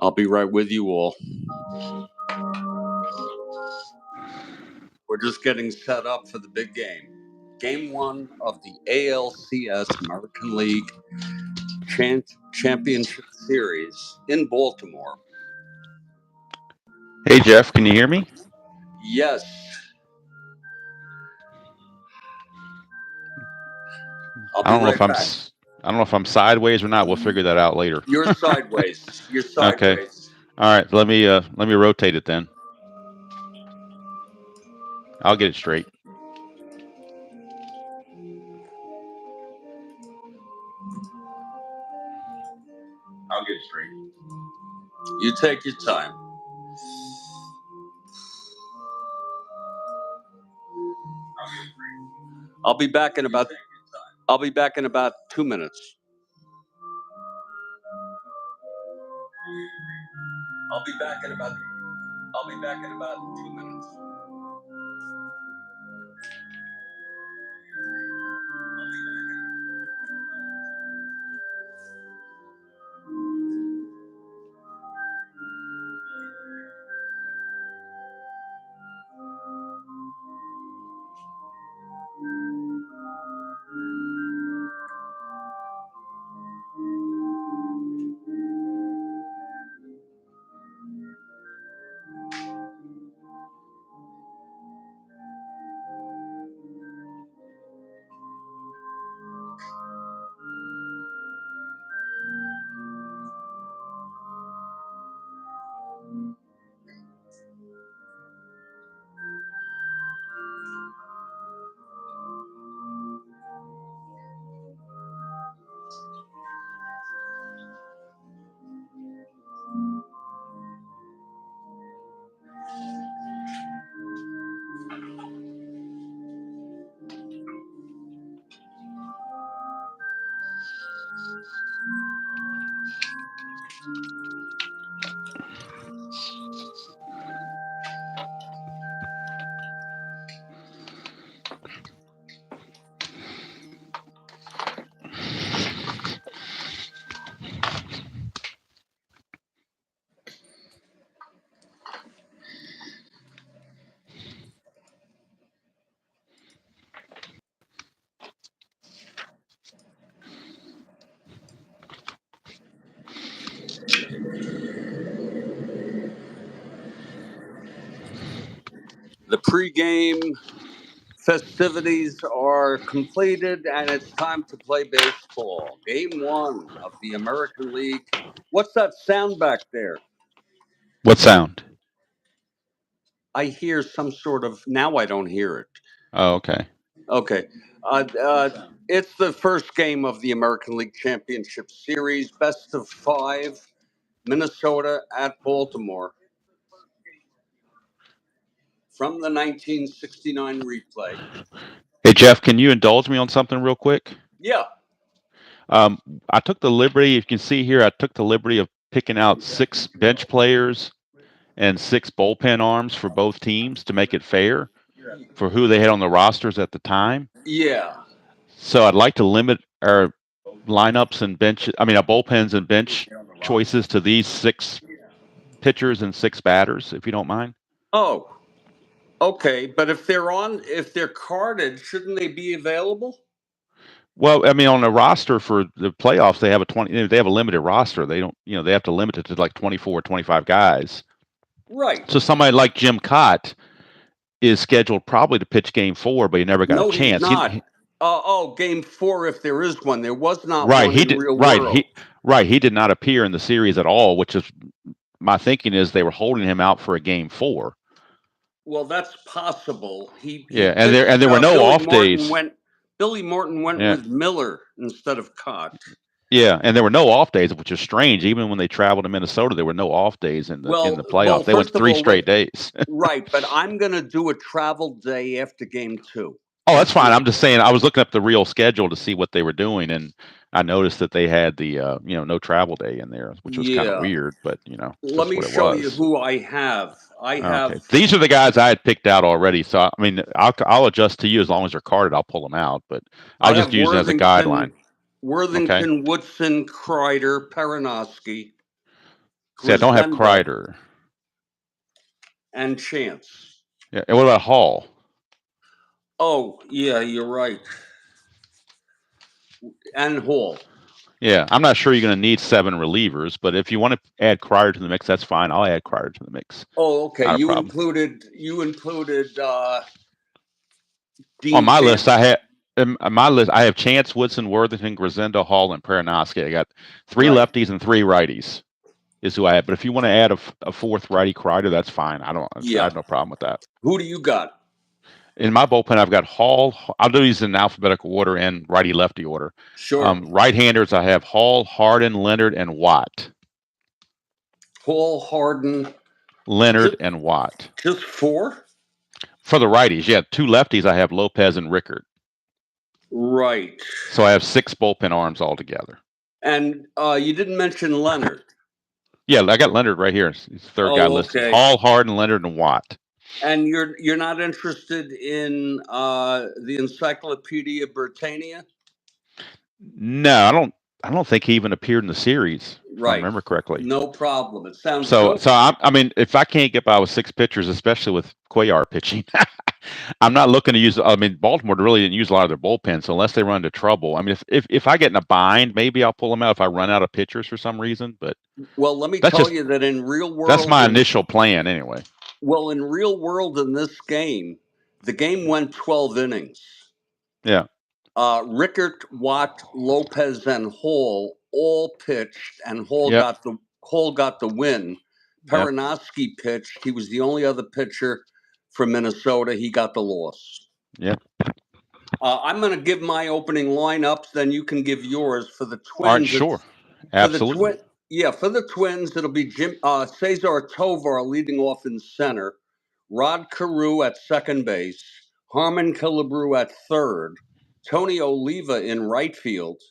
I'll be right with you all. We're just getting set up for the big game. Game 1 of the ALCS American League Championship Series in Baltimore. Hey, Jeff, can you hear me? Yes. I don't know if I'm sideways or not. We'll figure that out later. You're sideways. You're sideways. Okay. All right. Let me rotate it then. I'll get it straight. You take your time. I'll be back in about 2 minutes. I'll be back in about 2 minutes. The pregame festivities are completed, and it's time to play baseball. Game 1 of the American League. What's that sound back there? What sound? I hear some sort of. Now I don't hear it. Oh, okay. Okay. It's the first game of the American League Championship Series, best of 5, Minnesota at Baltimore. From the 1969 replay. Hey, Jeff, can you indulge me on something real quick? Yeah. I took the liberty, if you can see here, I took the liberty of picking out 6 bench players and 6 bullpen arms for both teams to make it fair for who they had on the rosters at the time. Yeah. So I'd like to limit our lineups and bullpens and bench choices to these 6 pitchers and 6 batters, if you don't mind. Oh, okay. But if they're carded, shouldn't they be available? Well, I mean, on the roster for the playoffs, they have they have a limited roster. They don't, they have to limit it to like 24 or 25 guys. Right. So somebody like Jim Cott is scheduled probably to pitch game 4, but he never got a chance. He's not. Game 4, if there is one. There was not right, one in real world. He did not appear in the series at all, which is my thinking is they were holding him out for a game 4. Well, that's possible. And there were no off days. Billy Morton went with Miller instead of Cott. Yeah, and there were no off days, which is strange. Even when they traveled to Minnesota, there were no off days in the playoffs. They went 3 straight days. Right, but I'm going to do a travel day after game 2. Oh, that's fine. I'm just saying I was looking up the real schedule to see what they were doing, and I noticed that they had the no travel day in there, which was kind of weird, but let me show you who I have. These are the guys I had picked out already. So I mean, I'll adjust to you as long as they're carded. I'll pull them out, but I'll just use it as a guideline. Worthington, Woodson, Kreider, Perinoski. See, I don't have Grisenda, Kreider. and Chance. Yeah. And what about Hall? Oh, yeah, you're right. And Hall. Yeah, I'm not sure you're going to need 7 relievers, but if you want to add Kreider to the mix, that's fine. I'll add Kreider to the mix. Oh, okay. Not a You problem. included On Dean my list, Chance. I have Chance, Woodson, Worthington, Grisenda, Hall, and Perinoski. I got 3 Right. lefties and 3 righties. Is who I have. But if you want to add a fourth righty, Kreider, that's fine. I Yeah. have no problem with that. Who do you got? In my bullpen, I've got Hall. I'll do these in alphabetical order and righty lefty order. Sure. Right-handers, I have Hall, Harden, Leonard, and Watt. Hall, Harden, Leonard and Watt. just 4? For the righties, yeah. 2 lefties, I have Lopez and Rickard. Right. So I have 6 bullpen arms altogether. And you didn't mention Leonard. Yeah, I got Leonard right here. He's the third guy listed. Okay. Hall, Harden, Leonard, and Watt. And you're not interested in the Encyclopedia Britannia? No, I don't think he even appeared in the series, if I remember correctly. No problem. It sounds So good. I mean, if I can't get by with 6 pitchers, especially with Cuellar pitching, I'm not looking to use. I mean, Baltimore really didn't use a lot of their bullpen, so unless they run into trouble, I mean, if I get in a bind, maybe I'll pull them out if I run out of pitchers for some reason. But well, let me tell you that in real world, that's my initial plan anyway. Well, in real world, in this game, the game went 12 innings. Yeah. Rickert, Watt, Lopez, and Hall all pitched, and Hall got the win. Perinoski pitched. He was the only other pitcher from Minnesota. He got the loss. Yep. I'm going to give my opening lineups, then you can give yours for the Twins. All right, sure. Absolutely. For the Twins, it'll be Cesar Tovar leading off in center, Rod Carew at second base, Harmon Killebrew at third, Tony Oliva in right field,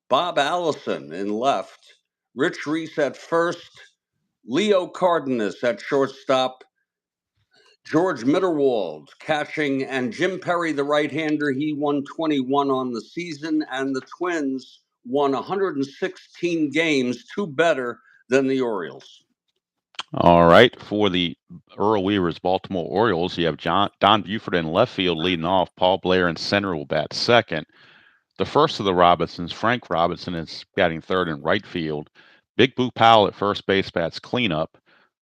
Bob Allison in left, Rich Reese at first, Leo Cardenas at shortstop, George Mitterwald catching, and Jim Perry, the right-hander. He won 21 on the season, and the Twins won 116 games, 2 better than the Orioles. All right. For the Earl Weaver's Baltimore Orioles, you have Don Buford in left field leading off. Paul Blair in center will bat second. The first of the Robinsons, Frank Robinson, is batting third in right field. Big Boo Powell at first base bats cleanup.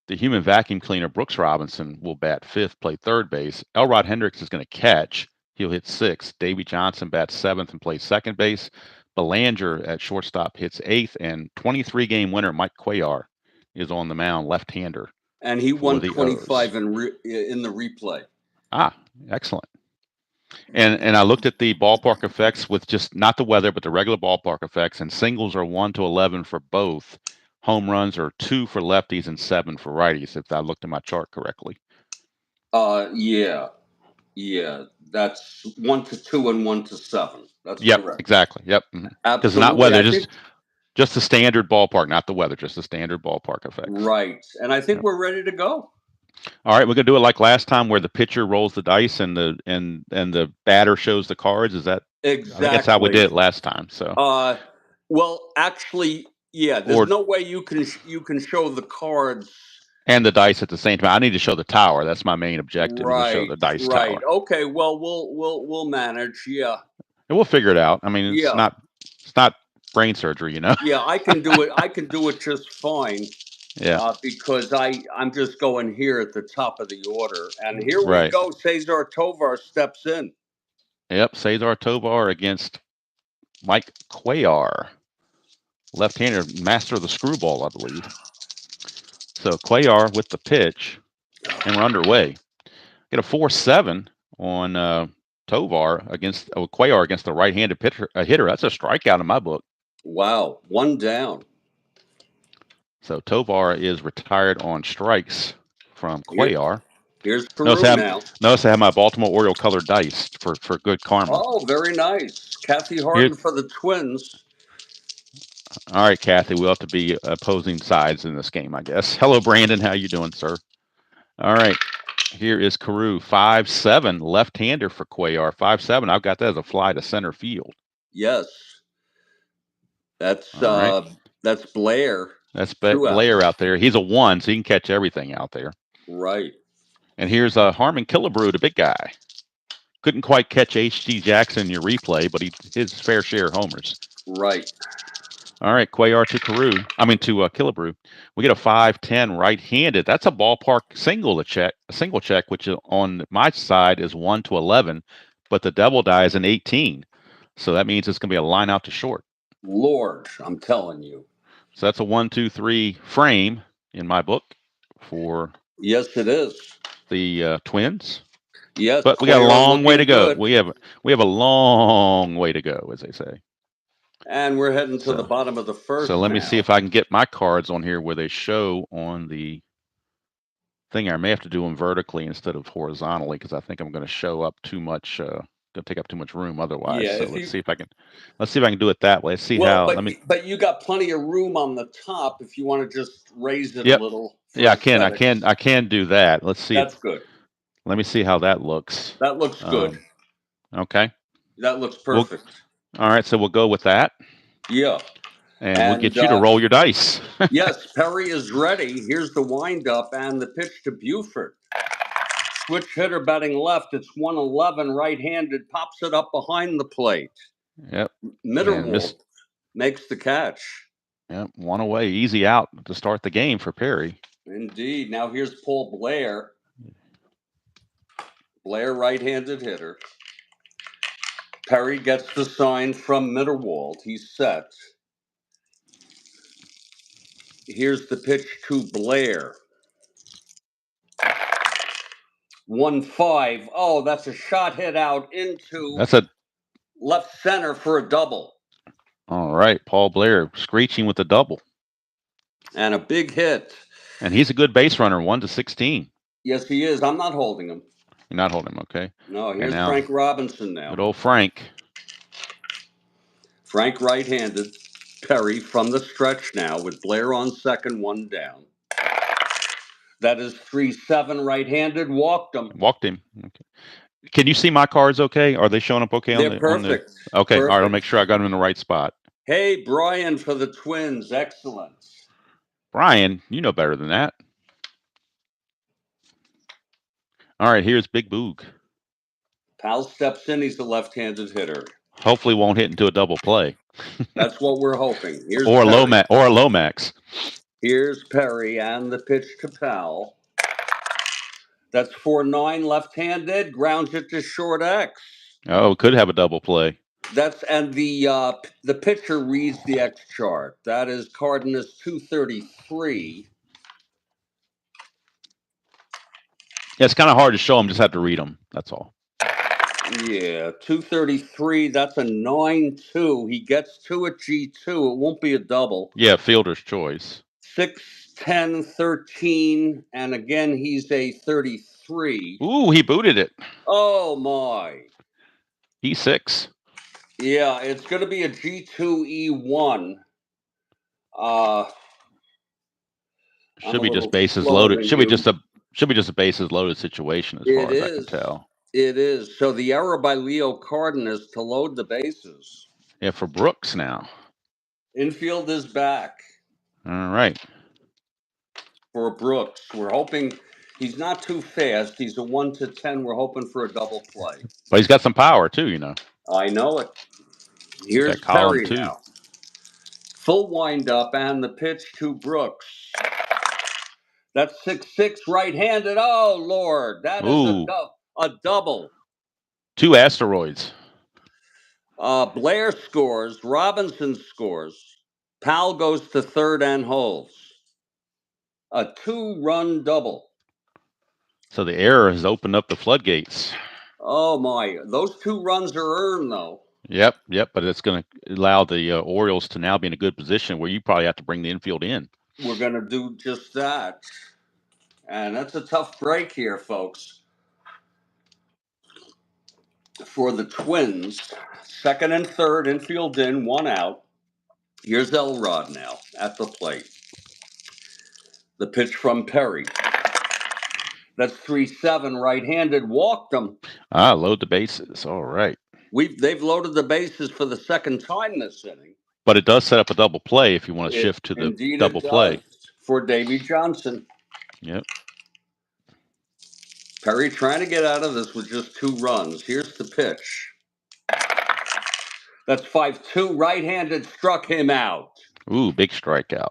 The human vacuum cleaner, Brooks Robinson, will bat fifth, play third base. Elrod Hendricks is going to catch. He'll hit sixth. Davey Johnson bats seventh and plays second base. Belanger at shortstop hits eighth. And 23-game winner Mike Cuellar is on the mound, left-hander. And he won 25 in the replay. Ah, excellent. And I looked at the ballpark effects with just not the weather, but the regular ballpark effects, and singles are 1 to 11 for both. Home runs are 2 for lefties and 7 for righties, if I looked at my chart correctly. Yeah. That's 1 to 2 and 1 to 7. That's correct. Exactly. Yep. Because it's not weather, just the standard ballpark, not the weather, just the standard ballpark effects. Right. And I think we're ready to go. All right, we're gonna do it like last time, where the pitcher rolls the dice and the batter shows the cards. Is that exactly? I think that's how we did it last time. So, well, actually, yeah. There's no way you can show the cards and the dice at the same time. I need to show the tower. That's my main objective. Is to show the dice tower. Okay. Well, we'll manage. Yeah. And we'll figure it out. I mean, it's not brain surgery, you know. Yeah, I can do it. I can do it just fine. Yeah. Because I'm just going here at the top of the order. And here we go. Cesar Tovar steps in. Yep. Cesar Tovar against Mike Cuellar. Left-hander, master of the screwball, I believe. So Cuellar with the pitch, and we're underway. Get a 4-7 on Tovar against Cuellar against the right-handed hitter. That's a strikeout in my book. Wow. 1 down. So Tovar is retired on strikes from Cuellar. Here's Peru now. Notice I have my Baltimore Oriole colored dice for good karma. Oh, very nice. Kathy Harden for the Twins. All right, Kathy, we'll have to be opposing sides in this game, I guess. Hello, Brandon. How you doing, sir? All right. Here is Carew, 5-7, left-hander for Cuellar. 5-7. I've got that as a fly to center field. Yes. That's Blair. That's 2 Blair outs. out there. He's a 1, so he can catch everything out there. Right. And here's Harmon Killebrew, the big guy. Couldn't quite catch H.G. Jackson in your replay, but his fair share of homers. Right. All right, Cuellar to Killebrew. We get a 5-10 right-handed. That's a ballpark single check, which on my side is 1-11, but the double die is an 18. So that means it's going to be a line out to short. Lord, I'm telling you. So that's a 1-2-3 frame in my book for Yes, it is. the Twins. Yes, But we got a Cuellar long way to looking go. good. We have a long way to go, as they say. And we're heading to the bottom of the first. So let me now. see if I can get my cards on here where they show on the thing. I may have to do them vertically instead of horizontally because I think I'm going to show up too much. Going to take up too much room otherwise. Yeah, so let's see if I can do it that way. Let's see well, how. but you got plenty of room on the top if you want to just raise it Yep. a little. Yeah, I can do that. Let's see. That's good. Let me see how that looks. That looks good. Okay. That looks perfect. All right, so we'll go with that. Yeah. And we'll get you to roll your dice. Yes, Perry is ready. Here's the windup and the pitch to Buford. Switch hitter batting left. It's 111 right-handed. Pops it up behind the plate. Yep. Mitterwald makes the catch. Yep. One away. Easy out to start the game for Perry. Indeed. Now here's Paul Blair. Blair, right-handed hitter. Perry gets the sign from Mitterwald. He's set. Here's the pitch to Blair. 1-5. Oh, that's a shot hit out into left center for a double. All right, Paul Blair screeching with a double. And a big hit. And he's a good base runner, 1-16. Yes, he is. I'm not holding him. You're not holding him, okay. No, here's Frank Robinson now. Good old Frank. Frank right-handed. Perry from the stretch now with Blair on second, 1 down. That is 3-7 right-handed. Walked him. Okay. Can you see my cards okay? Are they showing up okay? They're perfect. Okay, all right, I'll make sure I got them in the right spot. Hey, Brian for the Twins. Excellent. Brian, you know better than that. All right, here's Big Boog. Pal steps in. He's the left-handed hitter. Hopefully won't hit into a double play. That's what we're hoping. Here's or a Lomax. Here's Perry and the pitch to Pal. That's 4-9 left-handed. Grounds it to short X. Oh, could have a double play. And the pitcher reads the X chart. That is Cardenas 233. Yeah, it's kind of hard to show them. Just have to read them. That's all. Yeah, 233. That's a 9-2. He gets to a G2. It won't be a double. Yeah, fielder's choice. 6-10, 13, and again he's a 33. Ooh, he booted it. Oh my. E6. Yeah, it's going to be a G2 E1. Should be just bases loaded. Should be just a bases loaded situation as far as I can tell. It is. So the error by Leo Cardenas to load the bases. Yeah, for Brooks now. Infield is back. All right. For Brooks, we're hoping he's not too fast. He's a 1-10. We're hoping for a double play. But he's got some power too, you know. I know it. Here's Perry now. Full windup and the pitch to Brooks. That's 6-6 right-handed. Oh, Lord. That is a double. 2 asteroids. Blair scores. Robinson scores. Powell goes to third and holds. A 2-run double. So the error has opened up the floodgates. Oh, my. Those 2 runs are earned, though. Yep. But it's going to allow the Orioles to now be in a good position where you probably have to bring the infield in. We're going to do just that. And that's a tough break here, folks. For the Twins, second and third, infield in, 1 out. Here's Elrod now at the plate. The pitch from Perry. That's 3-7 right-handed. Walked him. Load the bases. All right. They've loaded the bases for the second time this inning. But it does set up a double play if you want to shift to the Indeed double it play. does for Davy Johnson. Yep. Perry trying to get out of this with just 2 runs. Here's the pitch. That's 5-2. Right-handed struck him out. Ooh, big strikeout.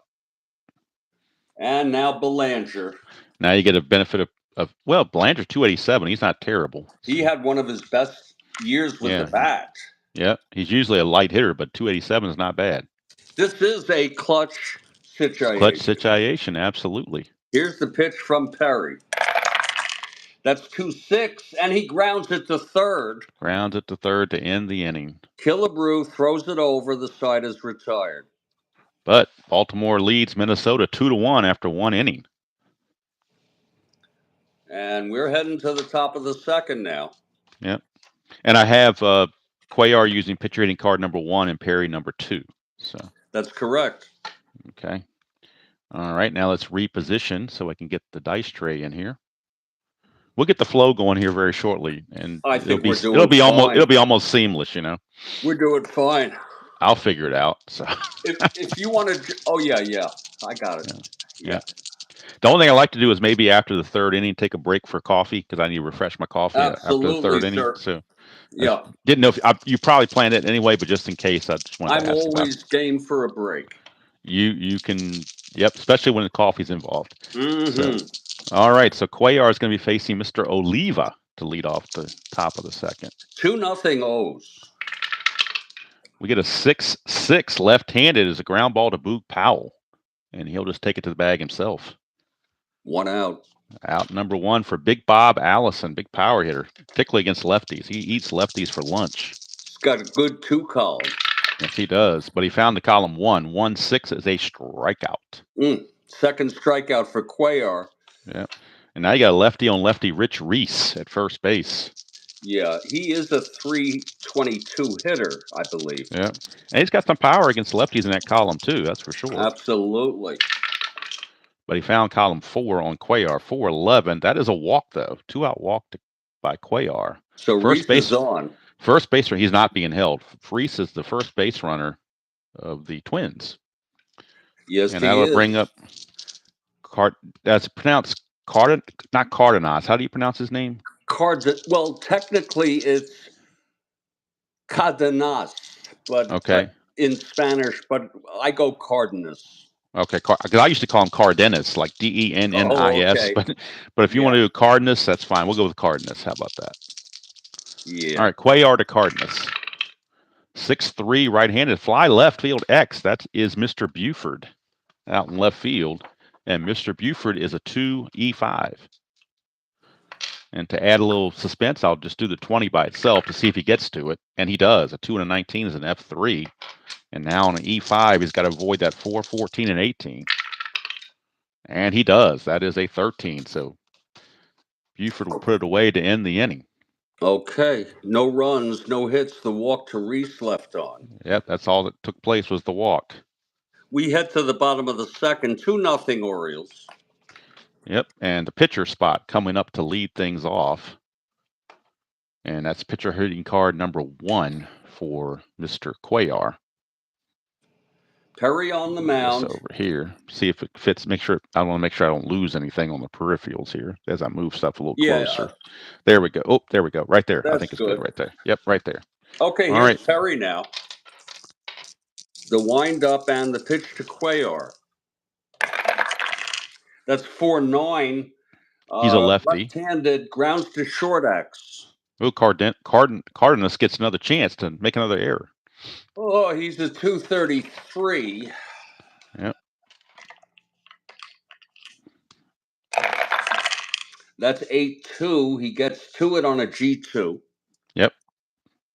And now Belanger. Now you get a benefit of well, Belanger 287. He's not terrible. He had one of his best years with the bat. Yeah, he's usually a light hitter, but 287 is not bad. This is a clutch situation. Clutch situation, absolutely. Here's the pitch from Perry. That's 2-6, and he grounds it to third. Grounds it to third to end the inning. Killebrew throws it over. The side is retired. But Baltimore leads Minnesota 2-1 after 1 inning. And we're heading to the top of the second now. Yep. And I have Cuellar using pitcher hitting card number 1 and Perry number 2. So that's correct. Okay. All right. Now let's reposition so I can get the dice tray in here. We'll get the flow going here very shortly, and it'll be almost seamless. We're doing fine. I'll figure it out. So if you want to, oh yeah, I got it. Yeah. The only thing I like to do is maybe after the third inning, take a break for coffee because I need to refresh my coffee after the third inning. So yeah, didn't know if you probably planned it anyway, but just in case, I just wanted to ask. I'm always game for a break. You can, yep, especially when the coffee's involved. Mm-hmm. So, all right, so Cuellar is going to be facing Mr. Oliva to lead off the top of the second. 2-0 O's. We get a 6-6 left-handed as a ground ball to Boog Powell, and he'll just take it to the bag himself. 1 out. Out number 1 for Big Bob Allison, big power hitter, particularly against lefties. He eats lefties for lunch. He's got a good 2 column. Yes, he does. But he found the column 1. 1-6 is a strikeout. Second strikeout for Cuellar. Yeah. And now you got a lefty on lefty Rich Reese at first base. Yeah, he is a 322 hitter, I believe. Yeah. And he's got some power against lefties in that column, too. That's for sure. Absolutely. But he found column 4 on Cuellar, 411. That is a walk, though. 2-out walk by Cuellar. So Reese is on. First baseman, he's not being held. Reese is the first base runner of the Twins. Yes, and that'll bring up that's pronounced not Cardenas. How do you pronounce his name? Well, technically it's Cardenas, but okay. In Spanish, but I go Cardenas. Okay, because I used to call him Cardenas, like Dennis. Okay. But if you want to do Cardenas, that's fine. We'll go with Cardenas. How about that? Yeah. All right, Cuellar to Cardenas. 6'3", right-handed, fly left field X. That is Mr. Buford out in left field. And Mr. Buford is a 2E5. And to add a little suspense, I'll just do the 20 by itself to see if he gets to it. And he does. A 2 and a 19 is an F3. And now on an E5, he's got to avoid that 4, 14, and 18. And he does. That is a 13. So Buford will put it away to end the inning. Okay. No runs, no hits. The walk to Reese left on. Yep, that's all that took place was the walk. We head to the bottom of the second, 2-0 Orioles. Yep, and the pitcher spot coming up to lead things off. And that's pitcher hitting card number 1 for Mr. Cuellar. Perry on the mound. Over here. See if it fits. I want to make sure I don't lose anything on the peripherals here as I move stuff a little closer. There we go. Oh, there we go. Right there. I think it's good right there. Yep, right there. Okay, here's Perry now. The wind-up and the pitch to Cuellar. That's 4-9. He's a lefty. Left-handed, grounds to short X. Oh, Cardenas gets another chance to make another error. Oh, he's a 233. Yep. That's 8-2. He gets to it on a G2. Yep.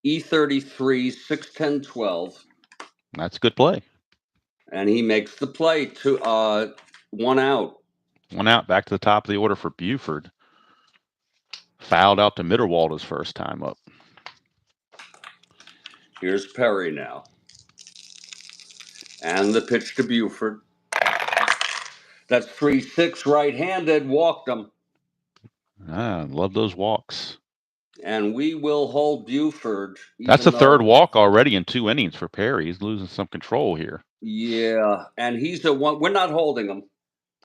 E33, 6-10-12. That's a good play. And he makes the play to 1 out. 1 out, back to the top of the order for Buford. Fouled out to Mitterwald his first time up. Here's Perry now. And the pitch to Buford. That's 3-6 right-handed. Walked him. Love those walks. And we will hold Buford. That's Even a third though, walk already in 2 innings for Perry. He's losing some control here. yeah, and he's a one. We're not holding him.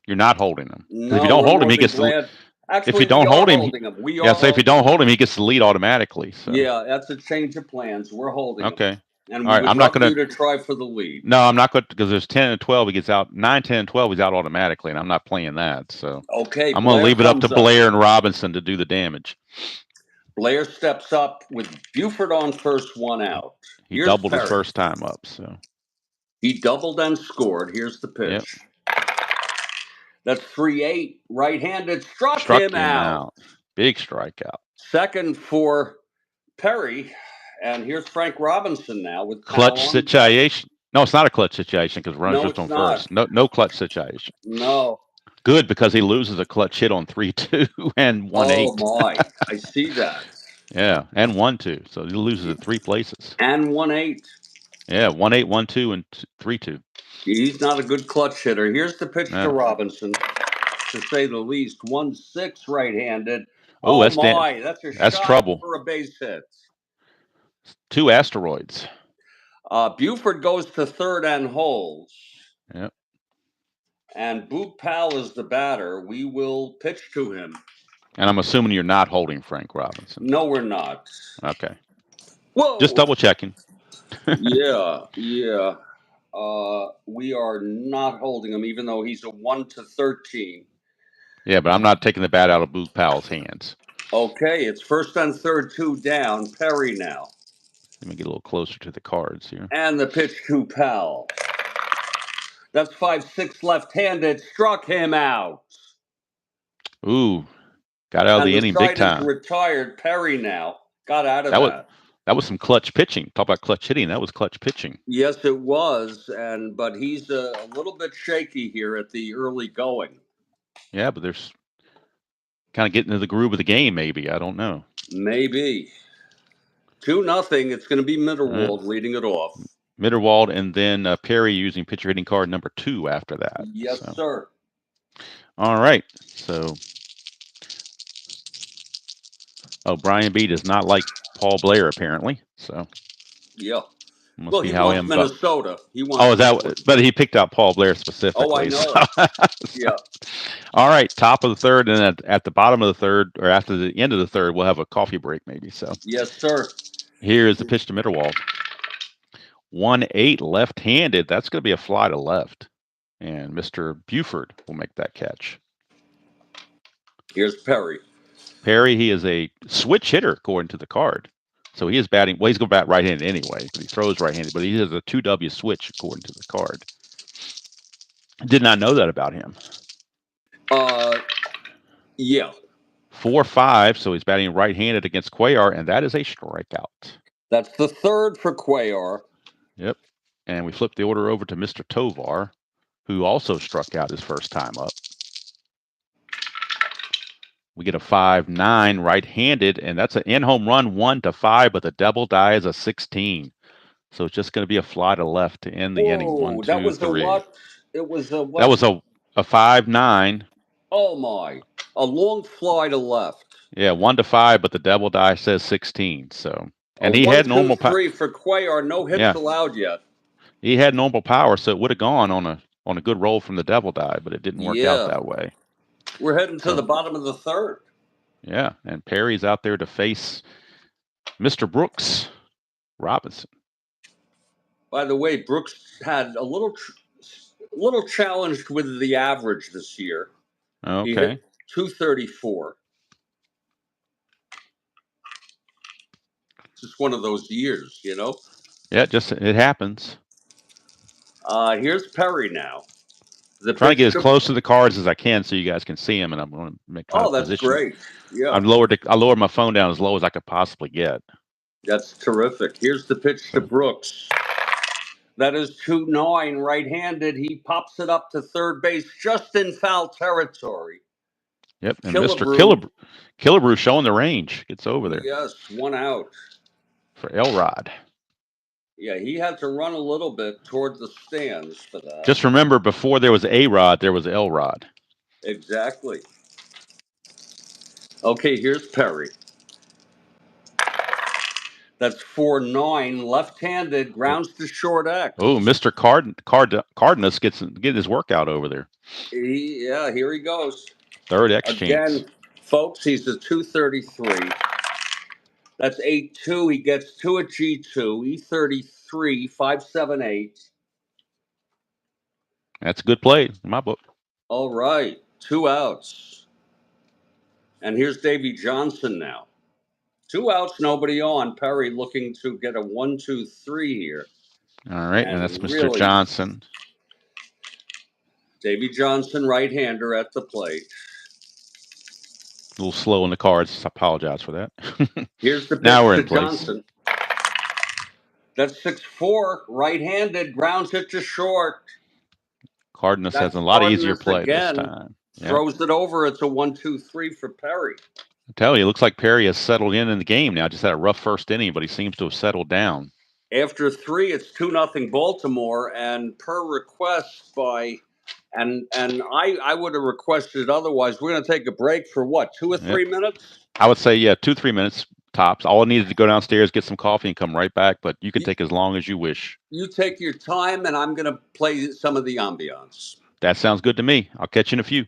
You're not holding him because if you No, don't we're hold him, more he than gets. glad. If you Actually, we don't are hold him, holding him. We yeah. are Say if you holding don't him. hold him, he gets the lead automatically. So Yeah, that's a change of plans. We're holding him. okay, And all we right. would I'm not love gonna. you to try for the lead. No, I'm not going because there's 10 and 12. He gets out 9, 10, and 12. He's out automatically, and I'm not playing that. So Okay, I'm going to Blair leave it up to comes up. Blair and Robinson to do the damage. Blair steps up with Buford on first, one out. He Here's doubled his Perry. first time up. So He doubled and scored. Here's the yep, pitch. That's 3-8. Right-handed struck struck him him out. out. Big strikeout. Second for Perry. And here's Frank Robinson now with Powell Clutch on deck. situation. No, it's not a clutch situation because runners No, just it's on not. first. No clutch situation. No. Good because he loses a clutch hit on 3-2 and Oh 1-8. my. I see that. Yeah, and 1-2. So he loses at 3 places. And 1-8. Yeah, 1-8, 1-2, and 3-2. He's not a good clutch hitter. Here's the pitch to No. Robinson, to say the least. 1-6 right-handed. Oh, Oh my, that's a that's shot trouble. for a base hit. 2 asteroids. Buford goes to third and holds. Yep. And Boot Powell is the batter. We will pitch to him. And I'm assuming you're not holding Frank Robinson. No, we're not. Okay. Just Whoa. double checking. Yeah. We are not holding him, even though he's a 1-13. Yeah, but I'm not taking the bat out of Boot Powell's hands. Okay, it's first and third, 2 down. Perry now. Let me get a little closer to the cards here. And the pitch to Powell. That's 5-6 left-handed. Struck him out. Ooh, got out of And the the inning big side is time. retired. Perry now got out of That that. was some clutch pitching. Talk about clutch hitting. That was clutch pitching. Yes, it was, but he's a little bit shaky here at the early going. Yeah, but there's kind of getting into the groove of the game. Maybe I don't know. Maybe 2-0. It's going to be Mitterwald leading it off. Mitterwald, and then Perry using pitcher hitting card number 2 after that. Yes, sir. All right. So, Brian B does not like Paul Blair apparently. So, Yeah. must Well, be he how wants him. Minnesota. He wants. Oh, is that? But he picked out Paul Blair specifically. Oh, I know. So. Yeah. All right, top of the third, and at the bottom of the third, or after the end of the third, we'll have a coffee break maybe. So. Yes, sir. Here is the pitch to Mitterwald. 1-8 left-handed. That's going to be a fly to left, and Mr. Buford will make that catch. Here's Perry. Perry, he is a switch hitter according to the card. So he is batting. Well, he's going to bat right-handed anyway, but he throws right-handed. But he has a 2W switch according to the card. Did not know that about him. Yeah. 4-5, so he's batting right-handed against Cuellar, and that is a strikeout. That's the third for Cuellar. Yep. And we flip the order over to Mr. Tovar, who also struck out his first time up. We get a 5-9 right-handed, and that's an in-home run 1-5, but the double die is a 16. So it's just going to be a fly to left to end the inning. 1, 2, That was 3. a what? It was a what? That was a 5-9. Oh my! A long fly to left. Yeah, 1-5, but the double die says 16. So, and a he 1, had 2, normal 3 for Cuellar. No hits allowed yet. He had normal power, so it would have gone on a good roll from the double die, but it didn't work out that way. We're heading to the bottom of the third. Yeah, and Perry's out there to face Mr. Brooks Robinson. By the way, Brooks had a little challenged with the average this year. Okay. He hit 234. It's just one of those years, you know? Yeah, it happens. Here's Perry now. Trying to get as close to the cards as I can so you guys can see him, and I'm going to make that's position. Great. Yeah. I lowered my phone down as low as I could possibly get. That's terrific. Here's the pitch to Brooks. That is 2-9 right-handed. He pops it up to third base just in foul territory. Yep, and Mr. Killebrew showing the range. Gets over there. Yes, 1 out. For Elrod. Yeah, he had to run a little bit toward the stands for that. Just remember, before there was A-Rod, there was Elrod. Exactly. Okay, here's Perry. That's 4-9. Left-handed, grounds to short X. Oh, Mr. Cardenas getting his workout over there. Yeah, here he goes. Third X chance. Again, folks, he's a 233. That's 8-2. He gets 2 at G2. E33, 5-7-8. That's a good play in my book. All right, 2 outs. And here's Davy Johnson now. 2 outs, nobody on. Perry looking to get a 1-2-3 here. All right, and that's Mr. really, Johnson. Davy Johnson, right-hander at the plate. A little slow in the cards. I apologize for that. Here's the pitch Now we're to in place. Johnson. That's 6-4, right-handed, grounds it to short. Cardenas has a lot easier play again, this time. Throws it over. It's a 1-2-3 for Perry. I tell you, it looks like Perry has settled in the game now. Just had a rough first inning, but he seems to have settled down. After 3, it's 2-0 Baltimore, and per request by, and I would have requested otherwise. We're going to take a break for what, 2 or 3 minutes? I would say 2-3 minutes tops. All I needed to go downstairs, get some coffee, and come right back. But you can take as long as you wish. You take your time, and I'm going to play some of the ambiance. That sounds good to me. I'll catch you in a few.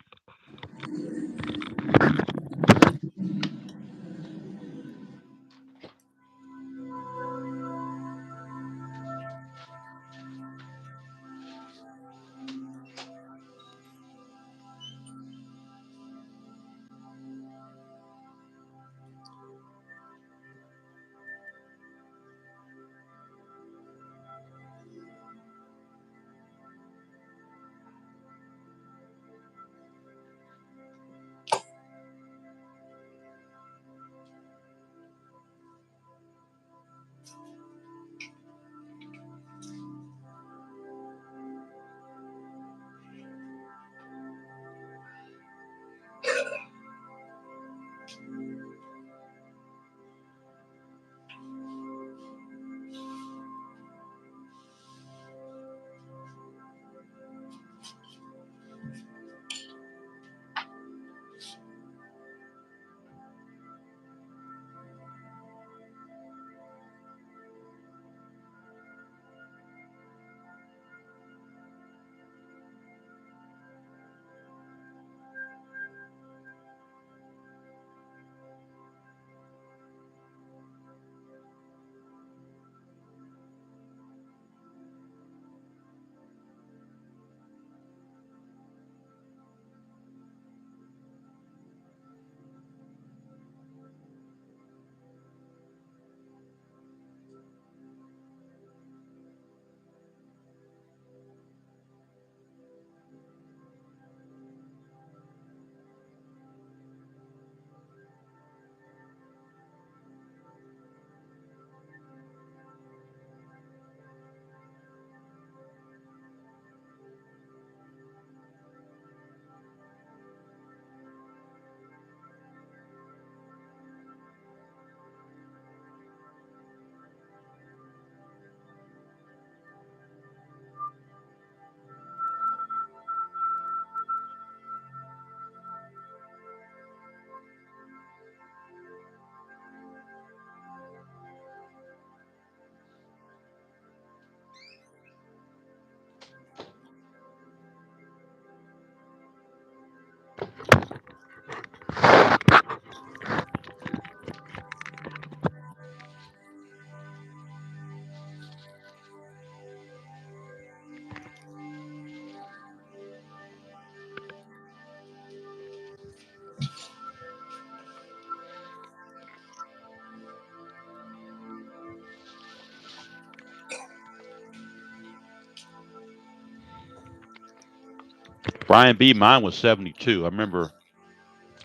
Brian B., mine was 72. I remember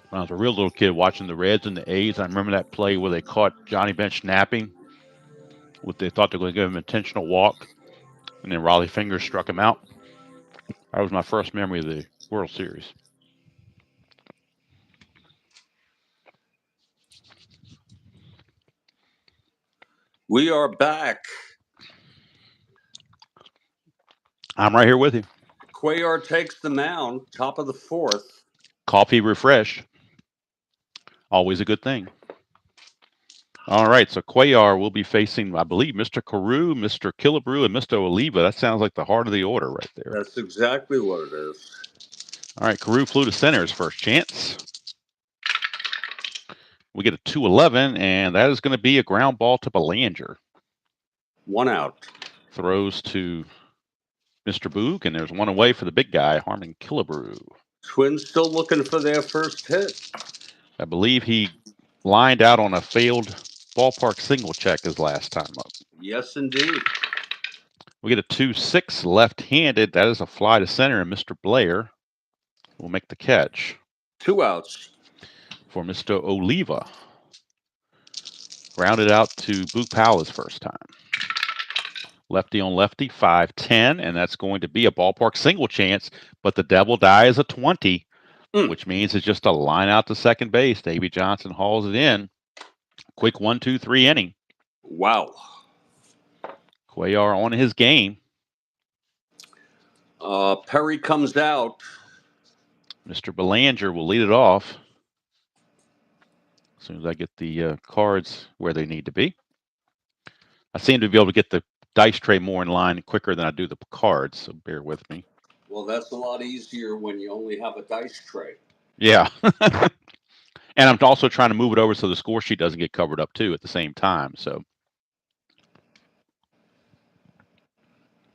when I was a real little kid watching the Reds and the A's. I remember that play where they caught Johnny Bench napping. They thought they were going to give him an intentional walk, and then Raleigh Fingers struck him out. That was my first memory of the World Series. We are back. I'm right here with you. Cuellar takes the mound, top of the 4th. Coffee refresh. Always a good thing. All right, so Cuellar will be facing, I believe, Mr. Carew, Mr. Killebrew, and Mr. Oliva. That sounds like the heart of the order right there. That's exactly what it is. All right, Carew flew to center his first chance. We get a 2-11, and that is going to be a ground ball to Belanger. 1 out. Throws to Mr. Boog, and there's one away for the big guy, Harmon Killebrew. Twins still looking for their first hit. I believe he lined out on a failed ballpark single check his last time up. Yes, indeed. We get a 2-6 left-handed. That is a fly to center, and Mr. Blair will make the catch. 2 outs. For Mr. Oliva. Grounded out to Boog Powell his first time. Lefty on lefty, 5-10, and that's going to be a ballpark single chance, but the devil die is a 20, which means it's just a line out to second base. Davey Johnson hauls it in. Quick 1-2-3 inning. Wow. Cuellar on his game. Perry comes out. Mr. Belanger will lead it off. As soon as I get the cards where they need to be. I seem to be able to get the dice tray more in line quicker than I do the cards, so bear with me. Well, that's a lot easier when you only have a dice tray. Yeah. And I'm also trying to move it over so the score sheet doesn't get covered up too at the same time. So.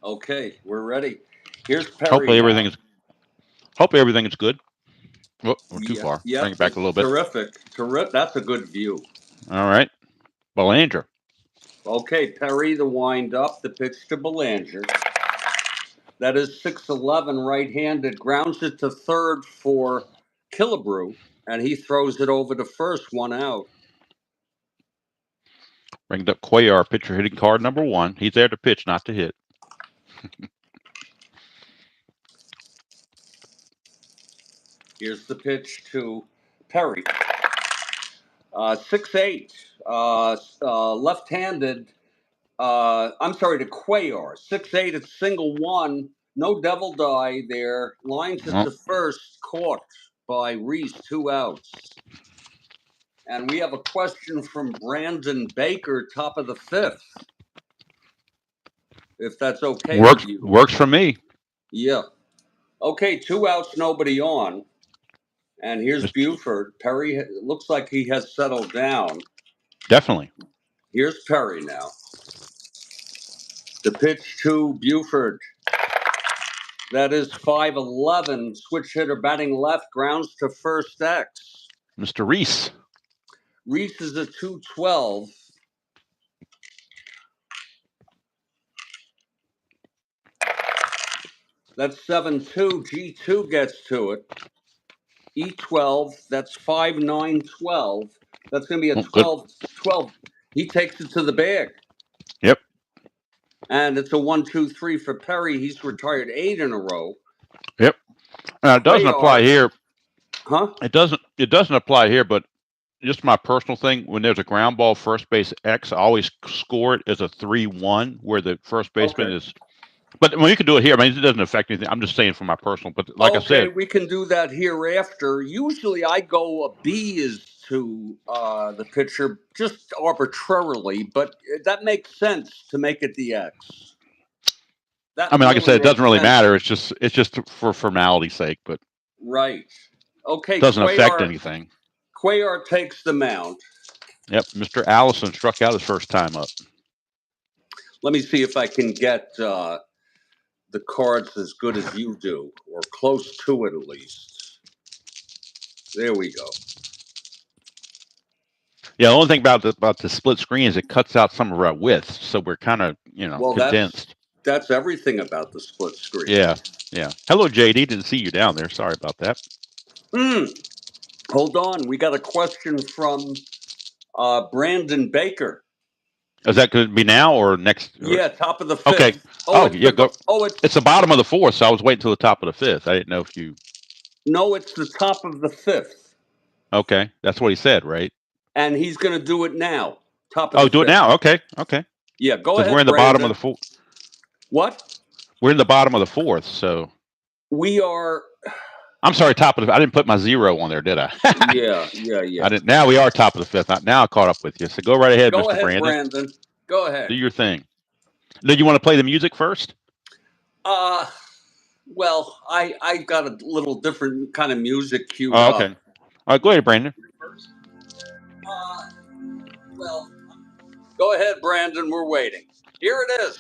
Okay, we're ready. Here's Perry. Hopefully everything is good. Oh, we're too far. Yeah, bring it back a little bit. Terrific. That's a good view. All right. Belanger. Okay, Perry, the wind up, the pitch to Belanger. That is 6-11 right-handed. Grounds it to third for Killebrew, and he throws it over to first, 1 out. Bring up Cuellar, pitcher hitting card number 1. He's there to pitch, not to hit. Here's the pitch to Perry. 6-8, left-handed. I'm sorry, to Cuellar. 6-8, it's single 1. No devil die there. Lines it to first, caught by Reese, 2 outs. And we have a question from Brandon Baker, top of the 5th. If that's okay with you. Works for me. Yeah. Okay, 2 outs, nobody on. And here's Buford. Perry looks like he has settled down. Definitely. Here's Perry now. The pitch to Buford. That is 5-11. Switch hitter batting left, grounds to first X. Mr. Reese. Reese is a 2-12. That's 7-2. G2 gets to it. E12, that's 5-9-12. That's going to be a 12. He takes it to the bag. Yep. And it's a 1-2-3 for Perry. He's retired 8 in a row. Yep. Now, it doesn't apply here. Huh? It doesn't apply here, but just my personal thing, when there's a ground ball first base X, I always score it as a 3-1 where the first baseman is. But when you can do it here, I mean, it doesn't affect anything. I'm just saying for my personal. But like I said, we can do that hereafter. Usually, I go a B is to the pitcher just arbitrarily, but that makes sense to make it the X. I mean, like I said, it doesn't really matter. It's just for formality's sake. But right. Okay. It doesn't affect anything. Cuellar takes the mound. Yep. Mr. Allison struck out his first time up. Let me see if I can get the cards as good as you do, or close to it at least. There we go. Yeah, the only thing about the split screen is it cuts out some of our width, so we're kind of condensed. That's everything about the split screen. Yeah. Hello, JD. Didn't see you down there. Sorry about that. Hold on. We got a question from Brandon Baker. Is that going to be now or next? Yeah, top of the 5th. Okay. Go. It's the bottom of the 4th, so I was waiting till the top of the 5th. I didn't know if you. No, it's the top of the 5th. Okay, that's what he said, right? And he's going to do it now. Top of the 5th. Do it now. Okay. Yeah, go ahead. We're in the bottom of the 4th. What? We're in the bottom of the 4th, so. We are. I'm sorry, top of the. I didn't put my 0 on there, did I? Yeah. I didn't. Now we are top of the 5th. Now I caught up with you. So go right ahead, Go Mr. ahead, Brandon. Brandon. Go ahead. Do your thing. Do you want to play the music first? Well, I got a little different kind of music queued Oh, up. okay. All right, go ahead, Brandon. Well, go ahead, Brandon. We're waiting. Here it is.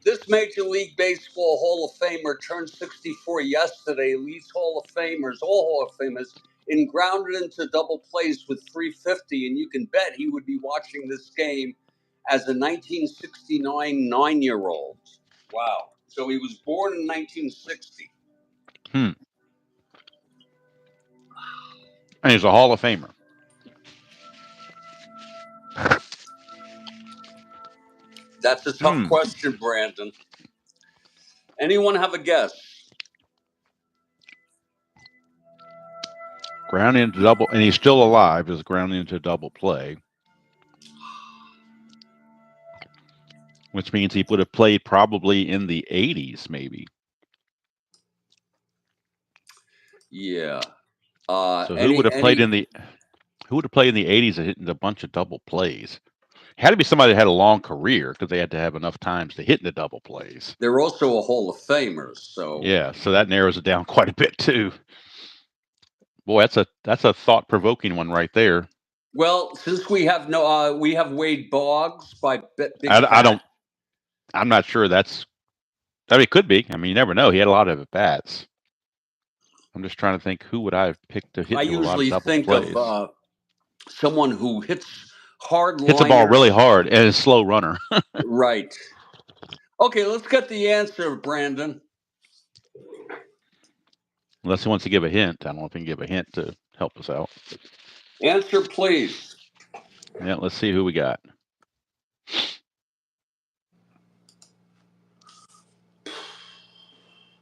This Major League Baseball Hall of Famer turned 64 yesterday. Leads Hall of Famers, all Hall of Famers, in grounded into double plays with 350, and you can bet he would be watching this game as a 1969 9-year-old. Wow. So he was born in 1960. And he's a Hall of Famer. That's a tough question, Brandon. Anyone have a guess? Grounded into double, and he's still alive. Is grounded into double play, which means he would have played probably in the 80s, maybe. Yeah. So who would have played in the 80s and hitting a bunch of double plays? Had to be somebody that had a long career because they had to have enough times to hit the double plays. They're also a Hall of Famers, so yeah. So that narrows it down quite a bit too. Boy, that's a thought-provoking one right there. Well, since we have we have Wade Boggs by Big I don't. I'm not sure that's. I mean, it could be. I mean, you never know. He had a lot of at bats. I'm just trying to think who would I have picked to hit I into a lot of usually double think plays. of someone who hits hard Hits a ball really hard and is a slow runner. Right. Okay, let's get the answer, Brandon. Unless he wants to give a hint. I don't know if he can give a hint to help us out. Answer, please. Yeah, let's see who we got.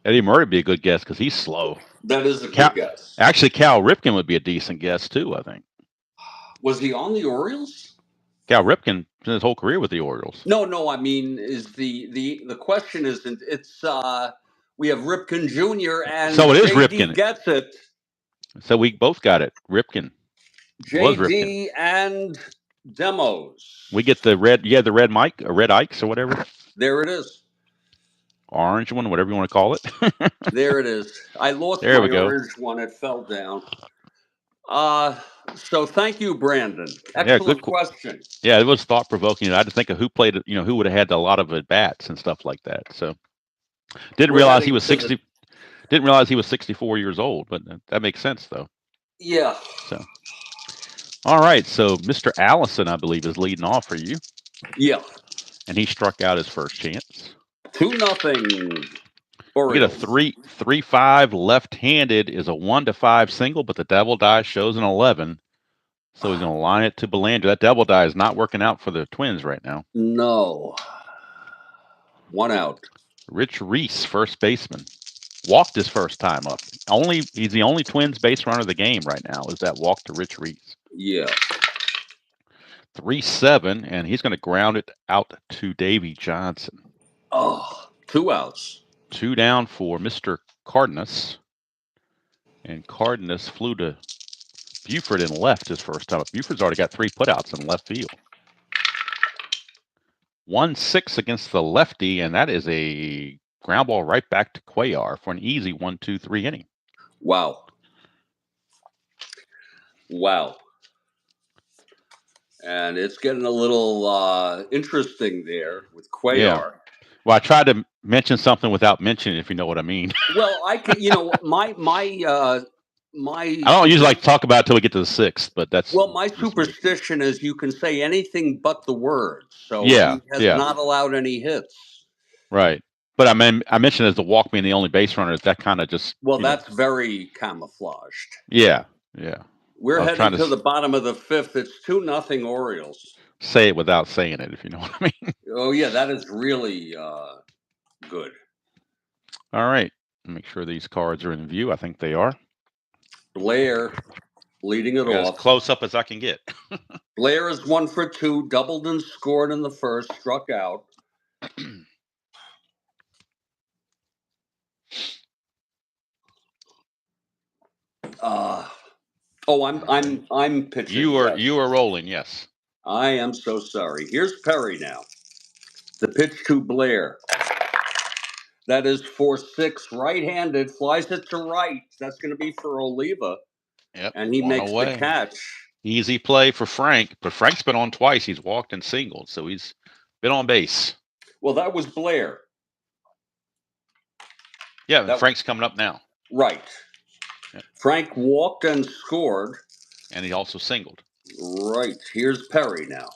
Eddie Murray would be a good guess because he's slow. That is a good guess. Actually, Cal Ripken would be a decent guess too, I think. Was he on the Orioles? Cal Ripken spent his whole career with the Orioles. No. I mean, is the question isn't? It's we have Ripken Jr. and so it is JD Ripken. Gets it. So we both got it. Ripken. JD and Demos. We get the red. Yeah, the red Mike, or red Ikes, or whatever. There it is. Orange one, whatever you want to call it. There it is. I lost my orange one. It fell down. So thank you, Brandon. Excellent good question. Yeah, it was thought provoking. I had to think of who played it. Who would have had a lot of at bats and stuff like that. So didn't realize he was 60. Didn't realize he was 64 years old, but that makes sense though. Yeah. So. All right, so Mr. Allison, I believe, is leading off for you. Yeah. And he struck out his first chance. 2-0. We get a 3-5 left-handed is a 1-5 single, but the devil die shows an 11. So he's going to line it to Belanger. That devil die is not working out for the Twins right now. No. 1 out. Rich Reese, first baseman, walked his first time up. He's the only Twins base runner of the game right now. Is that walk to Rich Reese? Yeah. 3-7, and he's going to ground it out to Davy Johnson. Oh, 2 outs. 2 down for Mr. Cardenas. And Cardenas flew to Buford in left his first time. Buford's already got 3 putouts in left field. 1-6 against the lefty, and that is a ground ball right back to Cuellar for an easy 1-2-3 inning. Wow. And it's getting a little interesting there with Cuellar. Yeah. Well, I tried to mention something without mentioning it, if you know what I mean. Well, I can, my I don't usually like to talk about it until we get to the 6th, but that's... Well, my superstition is you can say anything but the words. So he has not allowed any hits. Right. But I mentioned as the walk being the only base runner, that kind of just... Well, that's very camouflaged. Yeah. We're heading to the bottom of the 5th. It's 2-0 Orioles. Say it without saying it, if you know what I mean. Oh, yeah, that is really good. All right. Make sure these cards are in view. I think they are. Blair leading it off. As close up as I can get. Blair is 1 for 2, doubled and scored in the first, struck out. I'm pitching. You Yes. are rolling. Yes. I am so sorry. Here's Perry now. The pitch to Blair. That is 4-6, right-handed, flies it to right. That's going to be for Oliva, Yep. and he One makes away. the catch. Easy play for Frank, but Frank's been on twice. He's walked and singled, so he's been on base. Well, that was Blair. Yeah, Frank's coming up now. Right. Yep. Frank walked and scored. And he also singled. Right. Here's Perry now.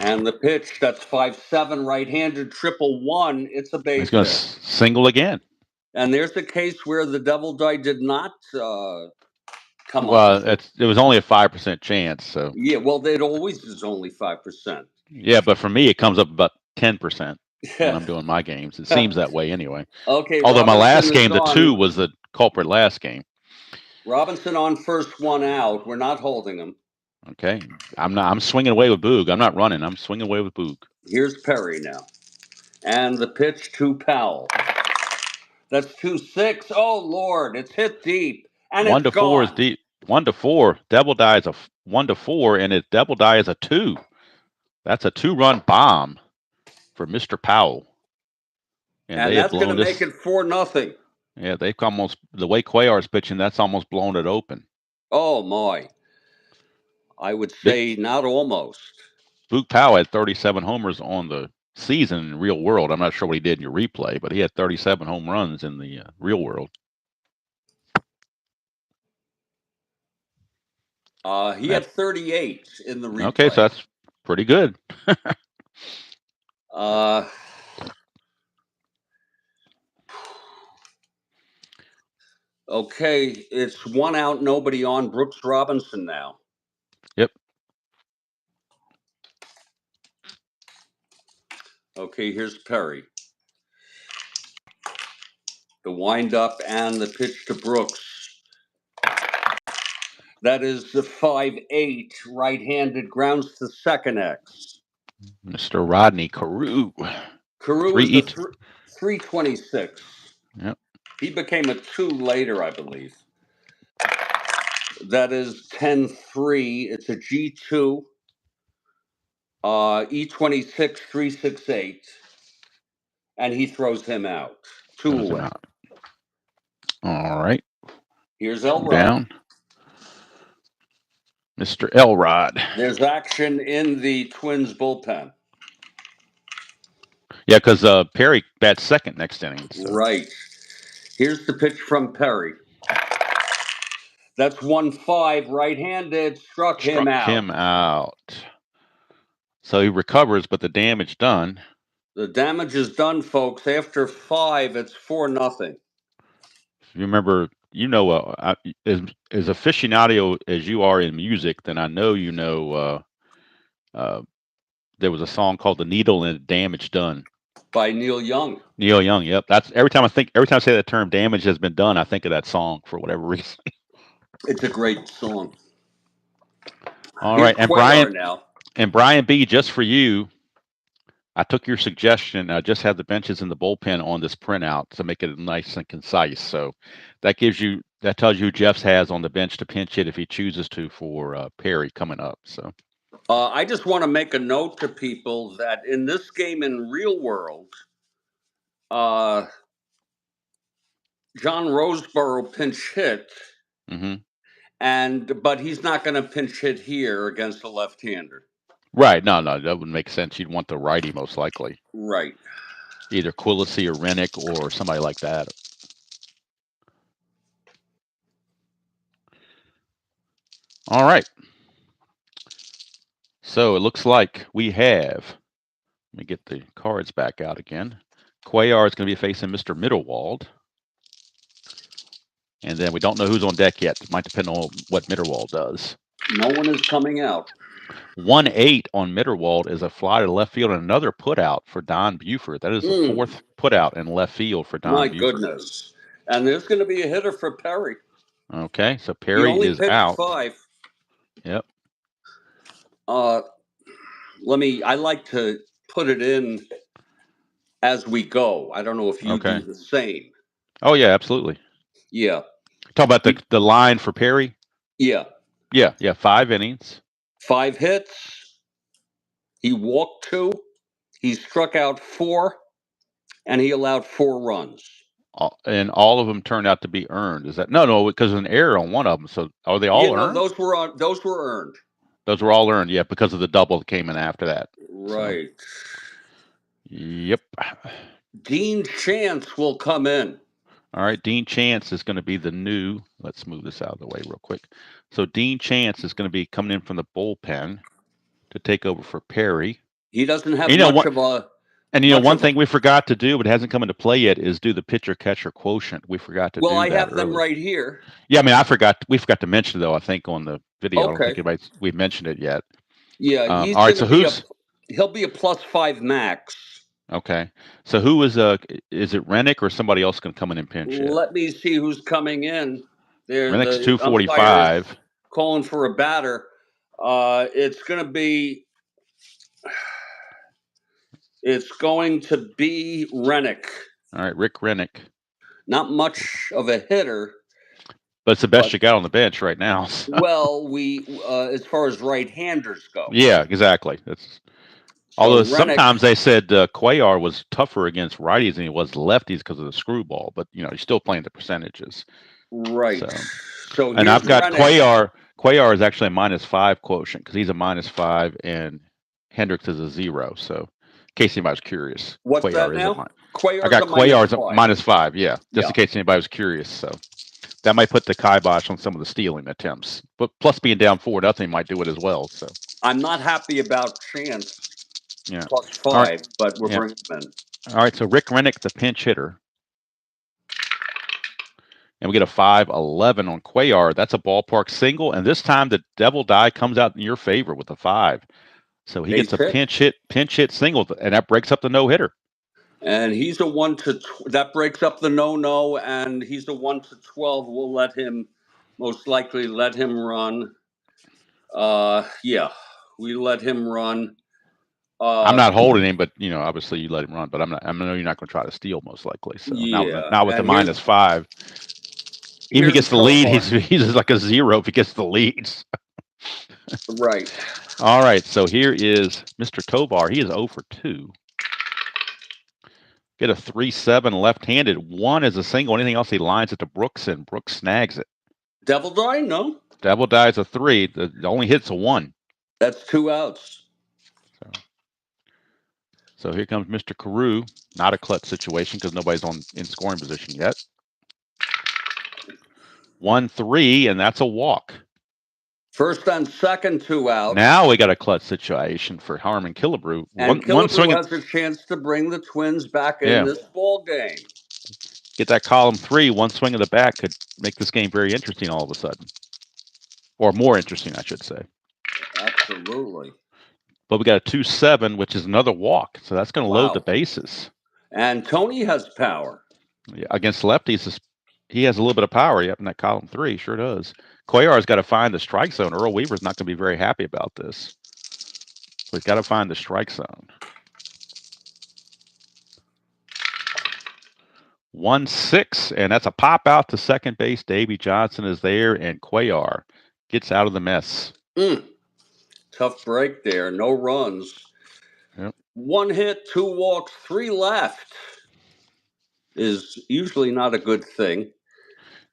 And the pitch, that's 5-7, right-handed, 1-1. It's a base He's going to single again. And there's the case where the double die did not come up. Well, it was only a 5% chance. So yeah, well, it always is only 5%. Yeah, but for me, it comes up about 10% when I'm doing my games. It seems that way anyway. Okay. Although Robinson my last game, the on, 2 was the culprit last game. Robinson on first, 1 out. We're not holding him. Okay. I'm swinging away with Boog. I'm not running. I'm swinging away with Boog. Here's Perry now. And the pitch to Powell. That's 2-6. Oh, Lord. It's hit deep. And 1 to 4 is deep. 1 to 4. Double die is a 1 to 4, and it double die is a 2. That's a 2-run bomb for Mr. Powell. And that's going to make it 4-0. Yeah, they've almost, the way Cuellar's pitching, that's almost blown it open. Oh, my. I would say not almost. Boog Powell had 37 homers on the season in real world. I'm not sure what he did in your replay, but he had 37 home runs in the real world. He had 38 in the replay. Okay, so that's pretty good. Okay, it's 1 out, nobody on. Brooks Robinson now. Yep. Okay, here's Perry. The windup and the pitch to Brooks. That is the 5-8, right-handed, grounds to second X. Mr. Rodney Carew. Carew is the 326. Yep. He became a 2 later, I believe. That is 10-3. It's a G2. E26, 368. And he throws him out. 2 away. All right. Here's Elrod. Down. Mr. Elrod. There's action in the Twins bullpen. Yeah, because Perry bats second next inning. So. Right. Here's the pitch from Perry. That's 1-5, right-handed, struck him out. So he recovers, but the damage done. The damage is done, folks. After 5, it's 4-0. You remember, as aficionado as you are in music, then I know you know there was a song called "The Needle and the Damage Done" by Neil Young. Neil Young, yep. That's every time I say that term, damage has been done, I think of that song for whatever reason. It's a great song. All right, and Brian B, just for you, I took your suggestion. I just had the benches in the bullpen on this printout to make it nice and concise. So that tells you who Jeff's has on the bench to pinch hit if he chooses to for Perry coming up. So I just want to make a note to people that in this game in real world, John Roseboro pinch hit, but he's not going to pinch hit here against a left-hander. Right. No, that wouldn't make sense. You'd want the righty most likely. Right. Either Quillisi or Rennick or somebody like that. All right. So it looks like we have, let me get the cards back out again. Cuellar is going to be facing Mr. Mittelwald. And then we don't know who's on deck yet. It might depend on what Mitterwald does. No one is coming out. 1-8 on Mitterwald is a fly to left field and another put out for Don Buford. That is the fourth put out in left field for Don Buford. My goodness. And there's going to be a hitter for Perry. Okay, so Perry is out. 5. Yep. I like to put it in as we go. I don't know if you do the same. Oh, yeah, absolutely. Yeah. Talk about the line for Perry. Yeah. Yeah, 5 innings. 5 hits. He walked 2. He struck out 4, and he allowed 4 runs. And all of them turned out to be earned. Is that no? Because there's an error on one of them. So are they all earned? Those were earned. Those were all earned. Yeah, because of the double that came in after that. Right. So, yep. Dean Chance will come in. All right, Dean Chance is going to be the new. Let's move this out of the way real quick. So Dean Chance is going to be coming in from the bullpen to take over for Perry. He doesn't have much of a. And one thing we forgot to do, but hasn't come into play yet, is do the pitcher-catcher quotient. We forgot to do that. Well, I have them right here. Yeah, I mean, we forgot to mention it, though, I think, on the video. Okay. I don't think we've mentioned it yet. Yeah, all right, so he'll be a +5 max. Okay. So who is it Rennick or somebody else going to come in and pinch hit? Let me see who's coming in. Rennick's 245. Calling for a batter. It's going to be Rennick. All right, Rick Rennick. Not much of a hitter. But it's the best you got on the bench right now. So. Well, as far as right-handers go. Yeah, exactly. Although sometimes they said Cuellar was tougher against righties than he was lefties because of the screwball, but he's still playing the percentages. Right. So and I've got Cuellar. Cuellar is actually a -5 quotient because he's a -5 and Hendricks is a 0. So in case anybody was curious, what's Cuellar that now? I got Cuellar's a -5. Yeah, just in case anybody was curious. So that might put the kibosh on some of the stealing attempts, but plus being down 4-0 might do it as well. So I'm not happy about Chance. Yeah. +5, right. But we're bringing him in. All right, so Rick Rennick, the pinch hitter. And we get a 5-11 on Cuellar. That's a ballpark single, and this time the devil die comes out in your favor with a 5. So he gets a pinch hit single, and that breaks up the no-hitter. And he's a 1-12. That breaks up the no, and he's a 1-12. We'll most likely let him run. We let him run. I'm not holding him, but obviously you let him run. But I know you're not going to try to steal, most likely. So not with the -5. Even if he gets the lead, he's like a 0 if he gets the leads. Right. All right. So here is Mr. Tovar. He is 0 for 2. Get a 3-7 left-handed. 1 is a single. Anything else, he lines it to Brooks, and Brooks snags it. Devil die? No. Devil die is a 3. The only hit's a 1. That's 2 outs. So here comes Mr. Carew. Not a clutch situation because nobody's in scoring position yet. 1-3, and that's a walk. First and second, 2 outs. Now we got a clutch situation for Harmon Killebrew. And Killebrew has a chance to bring the Twins back in this ball game. Get that column 3. One swing of the bat could make this game very interesting all of a sudden. Or more interesting, I should say. Absolutely. But we got a 2-7, which is another walk. So that's going to load the bases. And Tony has power. Yeah, against lefties, he has a little bit of power in that column 3. Sure does. Cuellar's got to find the strike zone. Earl Weaver's not going to be very happy about this. So he's got to find the strike zone. 1-6, and that's a pop out to second base. Davy Johnson is there, and Cuellar gets out of the mess. Tough break there. No runs. Yep. 1 hit, 2 walks, 3 left is usually not a good thing.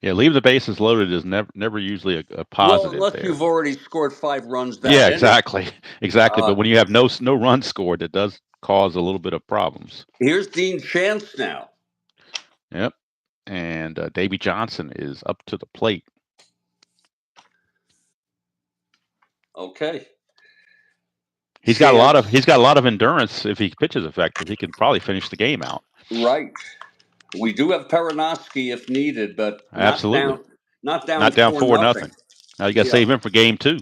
Yeah, leave the bases loaded is never usually a positive. Well, unless you've already scored 5 runs. Yeah, exactly. But when you have no runs scored, it does cause a little bit of problems. Here's Dean Chance now. Yep, and Davy Johnson is up to the plate. Okay. He's got a lot of endurance. If he pitches effective, he can probably finish the game out. Right. We do have Perinoski if needed, but absolutely not down 4-0. Now you got to save him for game 2.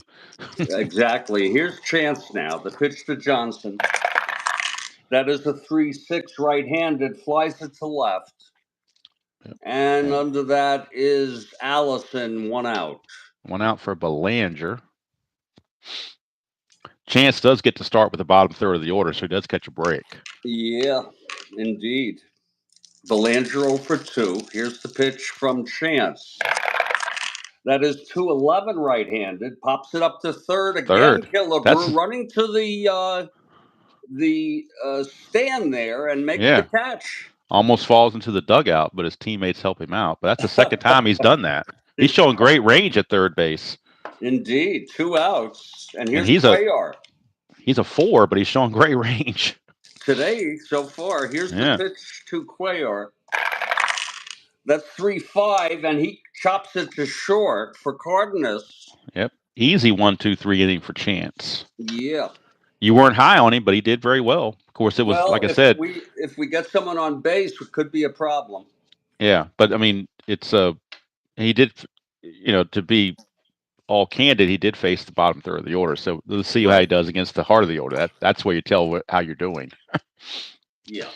Exactly. Here's Chance now. The pitch to Johnson. That is a 3-6 right-handed. Flies it to left. Yep. And under that is Allison. 1 out. 1 out for Belanger. Chance does get to start with the bottom third of the order, so he does catch a break. Yeah, indeed. Belanger 0 for 2. Here's the pitch from Chance. That is 211 right-handed. Pops it up to third again. Third. Killebrew running to the stand there and makes the catch. Almost falls into the dugout, but his teammates help him out. But that's the second time he's done that. He's showing great range at third base. Indeed, 2 outs, and here's he's Cuellar. He's a 4, but he's showing great range today so far. Here's the pitch to Cuellar. That's 3-5, and he chops it to short for Cardenas. Yep, easy 1-2-3 inning for Chance. Yeah, you weren't high on him, but he did very well. Of course, it was like I said. If we get someone on base, it could be a problem. Yeah, but I mean, it's he did, to be all candid, he did face the bottom third of the order. So let's see how he does against the heart of the order. That's where you tell how you're doing. Yeah.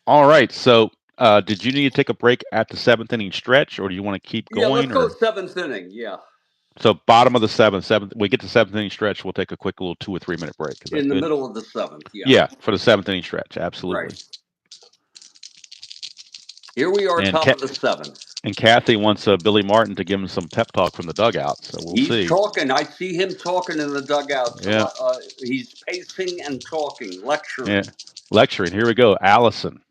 All right. So, did you need to take a break at the 7th inning stretch, or do you want to keep going? Yeah, let's go 7th inning. Yeah. So bottom of the seventh. We get to 7th inning stretch. We'll take a quick little 2 or 3 minute break. In the middle of the 7th. Yeah. Yeah, for the 7th inning stretch. Absolutely. Right. Here we are, top of the 7th. And Kathy wants Billy Martin to give him some pep talk from the dugout. So we'll see. He's talking. I see him talking in the dugout. Yeah. He's pacing and talking, lecturing. Yeah. Lecturing. Here we go. Allison.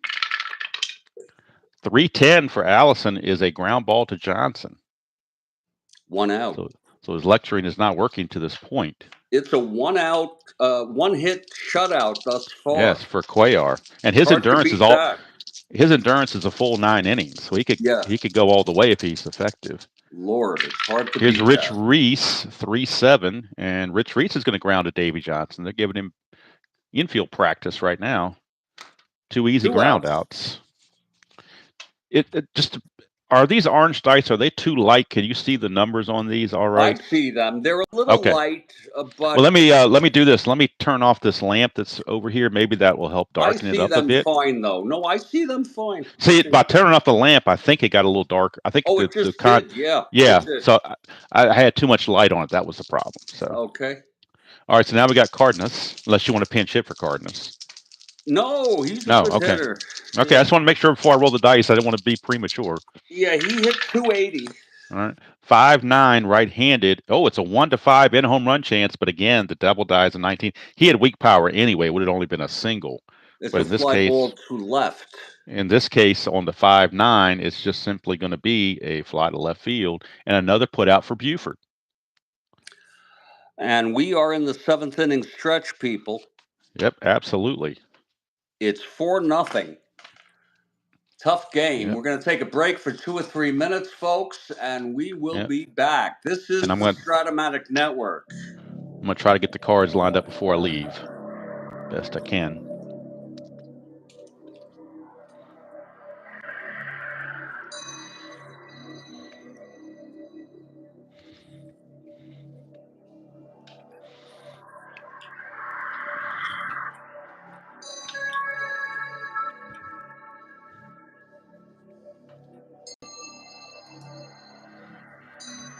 3-10 for Allison is a ground ball to Johnson. 1 out. So his lecturing is not working to this point. It's a 1 out, 1 hit shutout thus far. Yes, for Cuellar. And his endurance is his endurance is a full 9 innings. So he could go all the way if he's effective. Lord, it's hard to Here's Rich Reese, 3-7, and Rich Reese is going to ground to Davy Johnson. They're giving him infield practice right now. 2 easy ground outs. It just are these orange dice? Are they too light? Can you see the numbers on these? All right, I see them. They're a little light, but well, let me do this. Let me turn off this lamp that's over here. Maybe that will help darken it up a bit. I see them fine, though. No, I see them fine. See, by turning off the lamp, I think it got a little darker. I think it just did. Yeah. So I had too much light on it. That was the problem. So okay. All right. So now we got Cardenas. Unless you want to pinch hit for Cardenas. No, he's a good hitter. Okay, I just want to make sure before I roll the dice, I didn't want to be premature. Yeah, he hit 280. All right, 5'9", right-handed. Oh, it's a 1-5 in home run chance, but again, the double dies a 19. He had weak power anyway. It would have only been a single. It's a fly ball to left. In this case, on the 5'9", it's just simply going to be a fly to left field and another put out for Buford. And we are in the 7th inning stretch, people. Yep, absolutely. It's 4-0. Tough game. Yep. We're going to take a break for 2 or 3 minutes, folks, and we will be back. This is the Strat-O-Matic Network. I'm going to try to get the cards lined up before I leave. Best I can.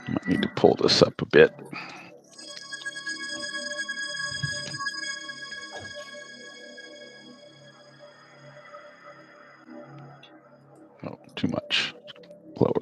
Might need to pull this up a bit. Oh, too much. Lower.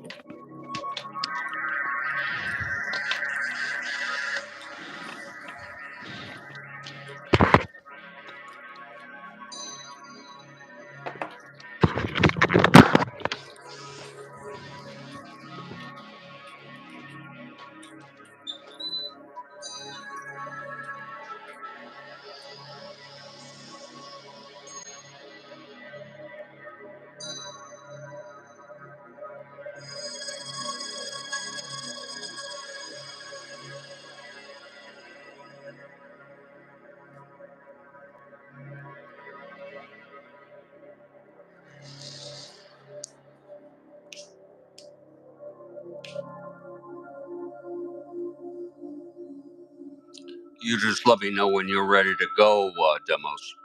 You just let me know when you're ready to go, Demos.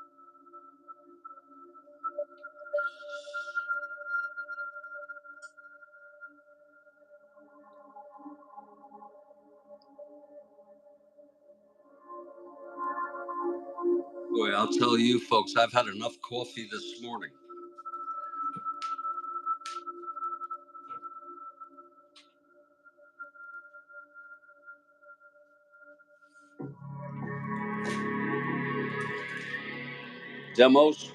Boy, I'll tell you, folks, I've had enough coffee this morning. Demos,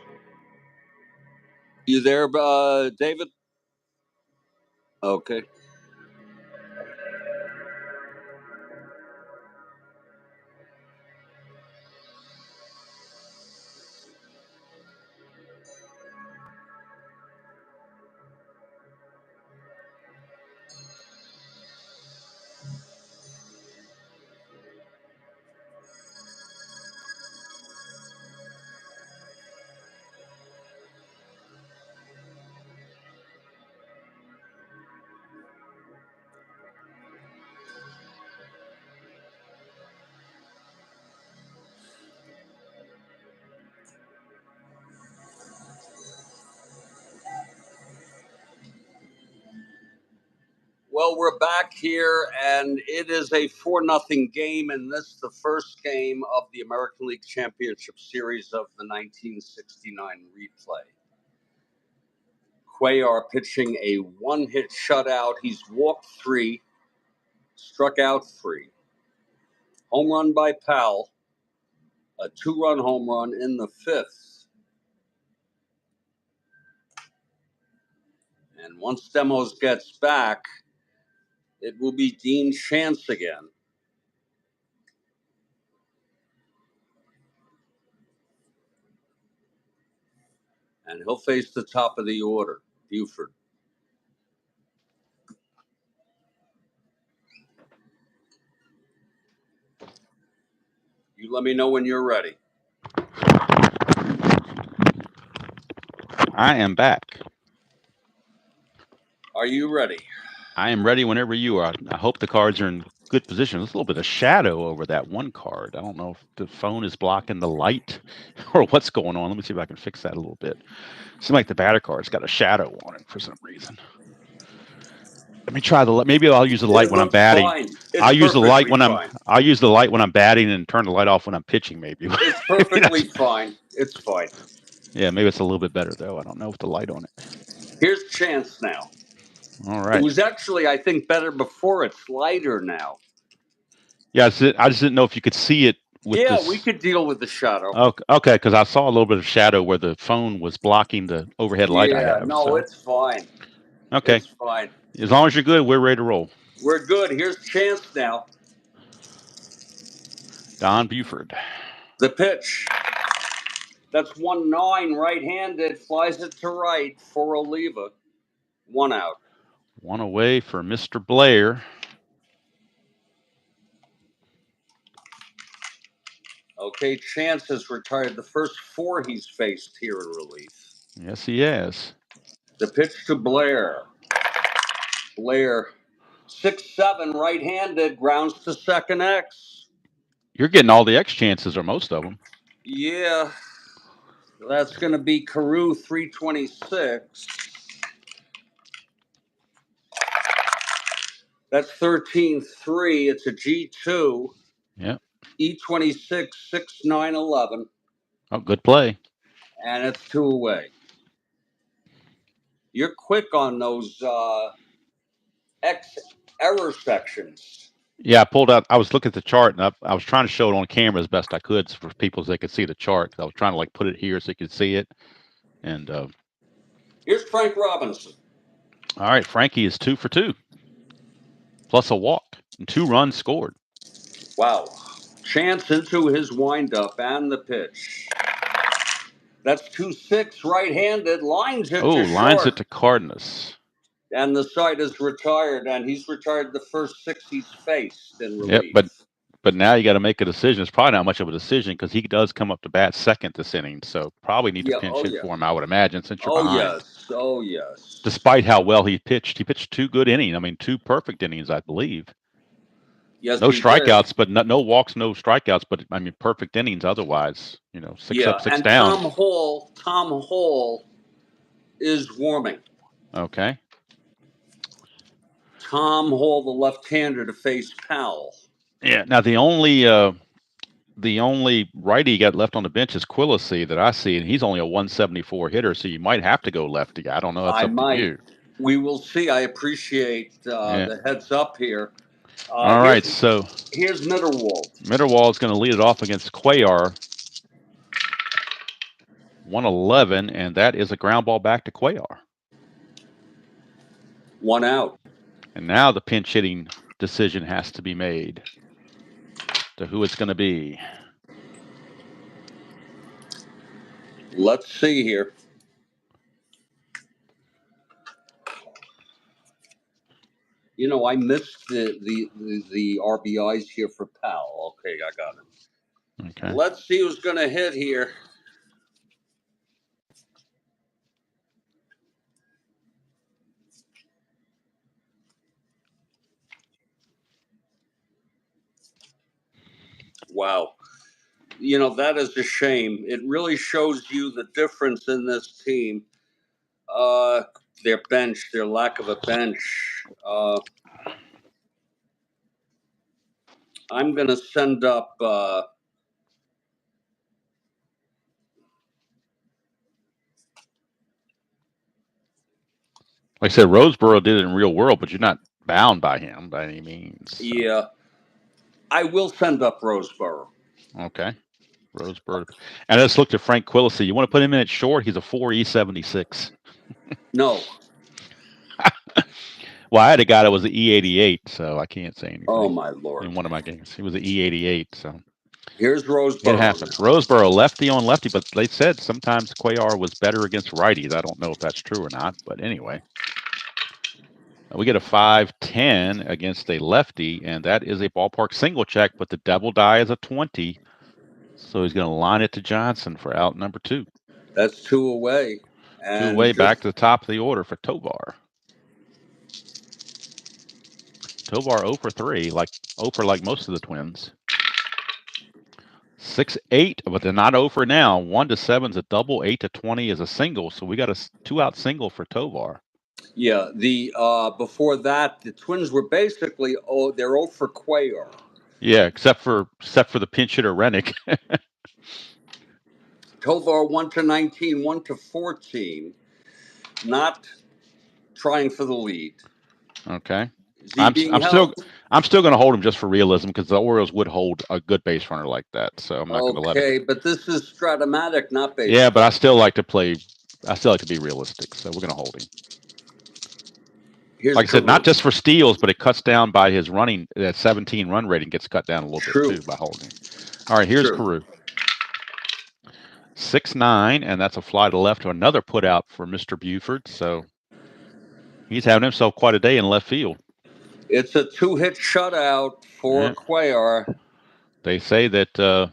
you there, David? Okay. Well, we're back here, and it is a 4-0 game, and this is the first game of the American League Championship Series of the 1969 replay. Cuellar pitching a one-hit shutout. He's walked 3, struck out 3. Home run by Powell, a 2-run home run in the 5th. And once Demos gets back, it will be Dean Chance again. And he'll face the top of the order, Buford. You let me know when you're ready. I am back. Are you ready? I am ready whenever you are. I hope the cards are in good position. There's a little bit of shadow over that one card. I don't know if the phone is blocking the light or what's going on. Let me see if I can fix that a little bit. Seems like the batter card's got a shadow on it for some reason. Let me try the. Maybe I'll use the light when I'm batting. Fine. I'll use the light when fine. I'll use the light when I'm batting and turn the light off when I'm pitching. Maybe it's perfectly fine. It's fine. Yeah, maybe it's a little bit better though. I don't know with the light on it. Here's Chance now. All right. It was actually, I think, better before. It's lighter now. Yeah, I just didn't know if you could see it. We could deal with the shadow. Okay, because I saw a little bit of shadow where the phone was blocking the overhead light I have. No, it's fine. Okay. It's fine. As long as you're good, we're ready to roll. We're good. Here's Chance now. Don Buford. The pitch. That's 1-9 right-handed. Flies it to right for Oliva. 1 out. 1 away for Mr. Blair. Okay, Chance has retired the first 4 he's faced here in relief. Yes, he has. The pitch to Blair. Blair, 6-7 right-handed, grounds to second X. You're getting all the X chances, or most of them. Yeah, that's going to be Carew 326. That's 13-3. It's a G2. Yeah. E26, 6-9-11. Oh, good play. And it's 2 away. You're quick on those X error sections. Yeah, I pulled out. I was looking at the chart, and I was trying to show it on camera as best I could for people so they could see the chart. I was trying to put it here so you could see it. And here's Frank Robinson. All right, Frankie is 2 for 2, plus a walk and 2 runs scored. Wow. Chance into his windup and the pitch. That's 2-6 right-handed. Lines it to short. Lines it to Cardenas. And the side is retired, and he's retired the first 6 he's faced in relief. Yep, but now you got to make a decision. It's probably not much of a decision because he does come up to bat second this inning, so probably need to pinch hit for him, I would imagine, since you're behind. Oh, yes. Despite how well he pitched 2 good innings. I mean, 2 perfect innings, I believe. Yes, no strikeouts, but no walks, no strikeouts, but I mean, perfect innings otherwise. 6 up, 6 down. Tom Hall is warming. Okay. Tom Hall, the left-hander, to face Powell. Yeah. Now the only righty you got left on the bench is Quillisee that I see, and he's only a 174 hitter, so you might have to go lefty. I don't know. That's up to you. We will see. I appreciate the heads up here. All right, so here's Mitterwald. Mitterwald is going to lead it off against Cuellar. 111, and that is a ground ball back to Cuellar. 1 out. And now the pinch hitting decision has to be made to who it's going to be. Let's see here. You know, I missed the RBIs here for Powell. Okay, I got it. Okay. Let's see who's going to hit here. Wow. You know, that is a shame. It really shows you the difference in this team. Their bench, their lack of a bench. I'm going to send up. Like I said, Roseboro did it in real world, but you're not bound by him by any means. So. Yeah. I will send up Roseboro. Okay. Roseboro. And I just looked at Frank Quillisi. You want to put him in at short? He's a 4.76. No. Well, I had a guy that was an E88, so I can't say anything. Oh, my Lord. In one of my games. He was an E88, so. Here's Roseboro. It happens. Roseboro, lefty on lefty, but they said sometimes Cuellar was better against righties. I don't know if that's true or not, but anyway. We get a 5-10 against a lefty, and that is a ballpark single check, but the double die is a 20. So he's going to line it to Johnson for out number 2. That's 2 away. And 2 away, back to the top of the order for Tovar. Tovar 0 for 3, 0 for like most of the Twins. 6-8, but they're not 0 for now. 1-7 is a double, 8-20 is a single. So we got a 2-out single for Tovar. Yeah, the before that, the Twins were basically they're 0 for Cuellar. Yeah, except for the pinch hitter Rennick. Tovar 1-19, 1-14, not trying for the lead. Okay. Is he being held? I'm still going to hold him just for realism because the Orioles would hold a good base runner like that. So I'm not going to let it. Okay, but this is Strat-O-Matic, not baseball. Yeah, but I still like to be realistic. So we're going to hold him. Like I said, not just for steals, but it cuts down by his running. That 17 run rating gets cut down a little bit too by holding. All right, here's Carew. 6-9, and that's a fly to left to another put out for Mr. Buford. So he's having himself quite a day in left field. It's a 2-hit shutout for Cuellar. They say that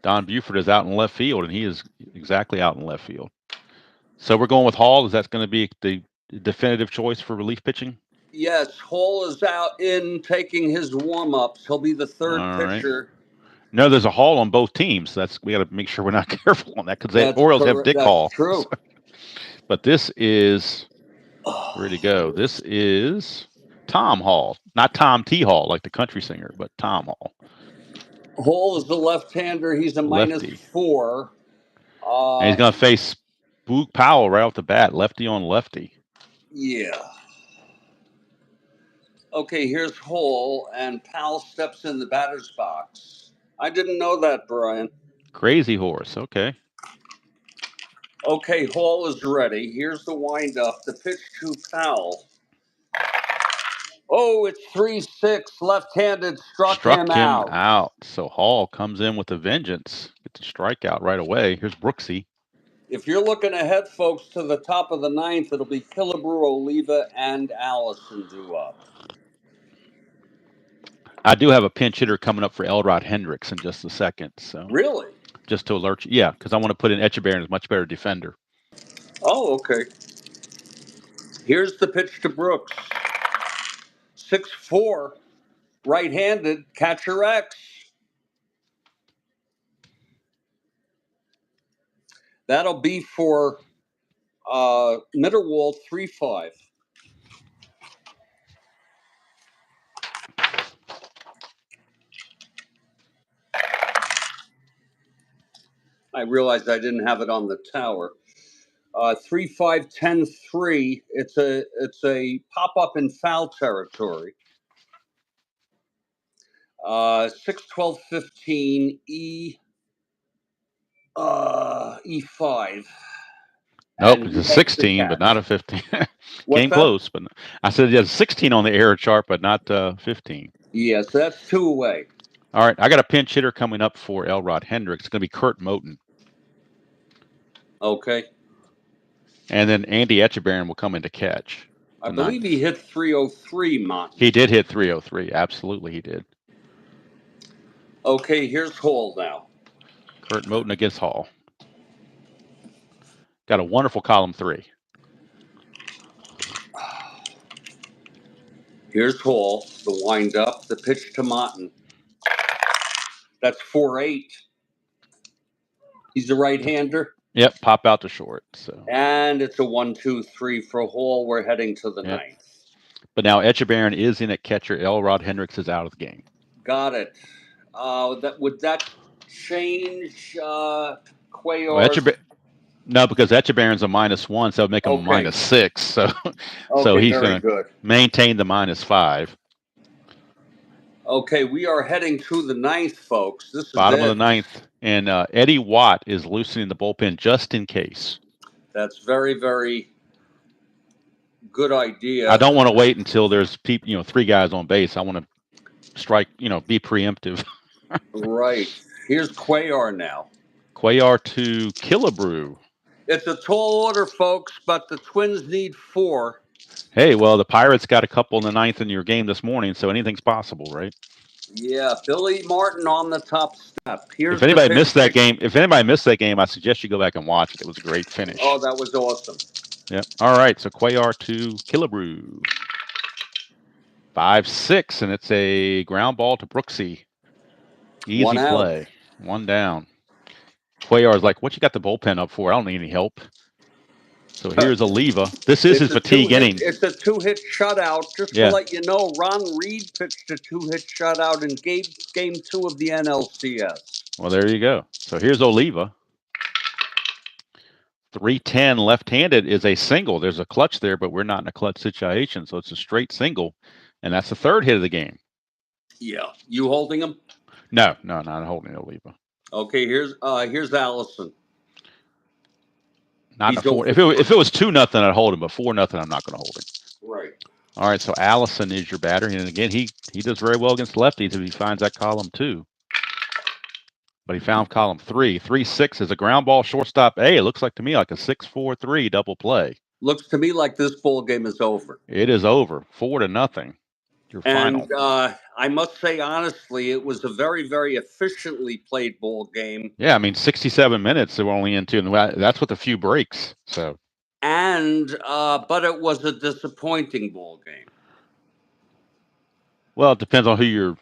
Don Buford is out in left field, and he is exactly out in left field. So we're going with Hall. Is that going to be the definitive choice for relief pitching? Yes, Hall is out in taking his warm-ups. He'll be the third pitcher. Right. No, there's a Hall on both teams. We got to make sure we're not careful on that because the Orioles have Dick Hall. True. But this is where'd he go? This is Tom Hall, not Tom T. Hall like the country singer, but Tom Hall. Hall is the left-hander. He's a -4. And he's going to face Boog Powell right off the bat, lefty on lefty. Yeah. Okay, here's Hall, and Powell steps in the batter's box. I didn't know that, Brian. Crazy horse. Okay. Okay, Hall is ready. Here's the windup. The pitch to Powell. Oh, it's 3-6. Left-handed struck him out. So Hall comes in with a vengeance. Gets a strikeout right away. Here's Brooksy. If you're looking ahead, folks, to the top of the 9th, it'll be Killebrew, Oliva, and Allison due up. I do have a pinch hitter coming up for Elrod Hendricks in just a second. So really, just to alert you, yeah, because I want to put in Echeverry as a much better defender. Oh, okay. Here's the pitch to Brooks. 6'4", right-handed, catcher X. That'll be for Mitterwald 3-5. I realized I didn't have it on the tower. 3-5, 10-3. It's a pop-up in foul territory. 6-12-15 E E5. Nope, And it's he a makes the 16, but not catch. a 15. What's Came that? close, but I said there's 16 on the error chart, but not 15. Yeah, so that's 2 away. All right, I got a pinch hitter coming up for Elrod Hendricks. It's going to be Kurt Moten. Okay. And then Andy Etchebarren will come in to catch. I The believe he ninth. hit 303, Mont. He did hit 303. Absolutely, he did. Okay, here's Hall now. Kurt Moten against Hall. Got a wonderful column 3. Here's Hall, the wind up, the pitch to Mont. That's 4-8. He's a right-hander. Yep, pop out to short. So. And it's a 1-2-3 for Hall. We're heading to the Yep. ninth. But now Etchebarren is in at catcher. Elrod Hendricks is out of the game. Got it. Would that change Cuellar's? Well, no, because Etchebarren's a -1, so it would make him a -6. So, so he's going to maintain the -5. Okay, we are heading to the ninth, folks. This is bottom of the ninth, and Eddie Watt is loosening the bullpen just in case. That's very, very good idea. I don't want to wait until there's 3 guys on base. I want to strike, be preemptive. Right. Here's Cuellar now. Cuellar to Killebrew. It's a tall order, folks, but the Twins need 4. Hey, well, the Pirates got a couple in the ninth in your game this morning, so anything's possible, right? Yeah, Billy Martin on the top step. If anybody missed that game, I suggest you go back and watch it. It was a great finish. Oh, that was awesome. Yep. All right, so Cuellar to Killebrew. 5-6, and it's a ground ball to Brooksy. Easy play. 1 down. Cuellar is like, what you got the bullpen up for? I don't need any help. So here's Oliva. This is his fatigue inning. It's a 2-hit shutout. Just to let you know, Ron Reed pitched a 2-hit shutout in game 2 of the NLCS. Well, there you go. So here's Oliva. 310 left-handed is a single. There's a clutch there, but we're not in a clutch situation, so it's a straight single, and that's the 3rd hit of the game. Yeah. You holding him? No, not holding Oliva. Okay, here's Allison. Not a 4. If it was 2-0, I'd hold him, but 4-0, I'm not going to hold him. Right. All right, so Allison is your batter, and again, he does very well against lefties if he finds that column 2. But he found column 3. 3-6 is a ground ball shortstop. Hey, it looks like to me like a 6-4-3 double play. Looks to me like this ball game is over. It is over, 4-0. Your final. And I must say, honestly, it was a very, very efficiently played ball game. Yeah, I mean, 67 minutes they were only into, and that's with a few breaks. So. And but it was a disappointing ball game. Well, it depends on who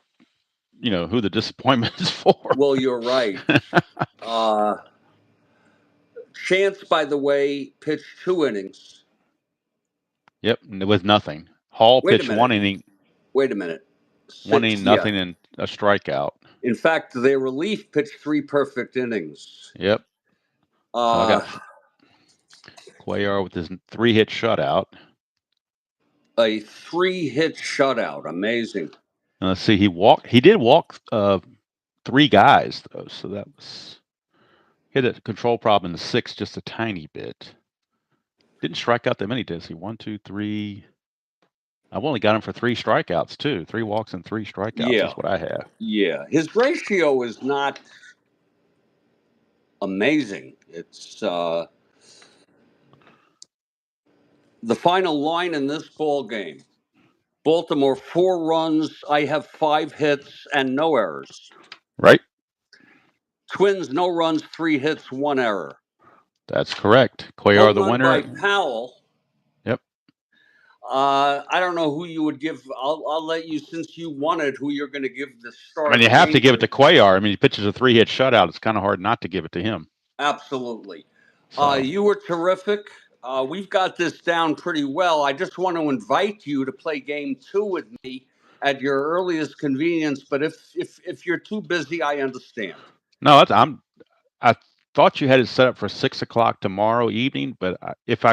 who the disappointment is for. Well, you're right. Chance, by the way, pitched 2 innings. Yep, it was nothing. Hall pitched 1 inning. Wait a minute. 1 inning, nothing, and a strikeout. In fact, their relief pitched 3 perfect innings. Yep. So I got Cuellar with his 3-hit shutout. A 3-hit shutout. Amazing. Now, let's see. He did walk 3 guys, though. So that was hit a control problem in the 6th just a tiny bit. Didn't strike out that many, does he? 1, 2, 3. I've only got him for 3 strikeouts, too. 3 walks and 3 strikeouts is what I have. Yeah. His ratio is not amazing. It's the final line in this ball game. Baltimore 4 runs. I have 5 hits and no errors. Right. Twins, no runs, 3 hits, 1 error. That's correct. Cuellar the winner. By Powell. Yep. I don't know who you would give. I'll let you, since you wanted, who you're going to give the start. I mean, you have to give it to Cuellar. I mean, he pitches a 3-hit shutout. It's kind of hard not to give it to him. Absolutely. So. You were terrific. We've got this down pretty well. I just want to invite you to play game 2 with me at your earliest convenience. But if you're too busy, I understand. No, I thought you had it set up for 6 o'clock tomorrow evening, but if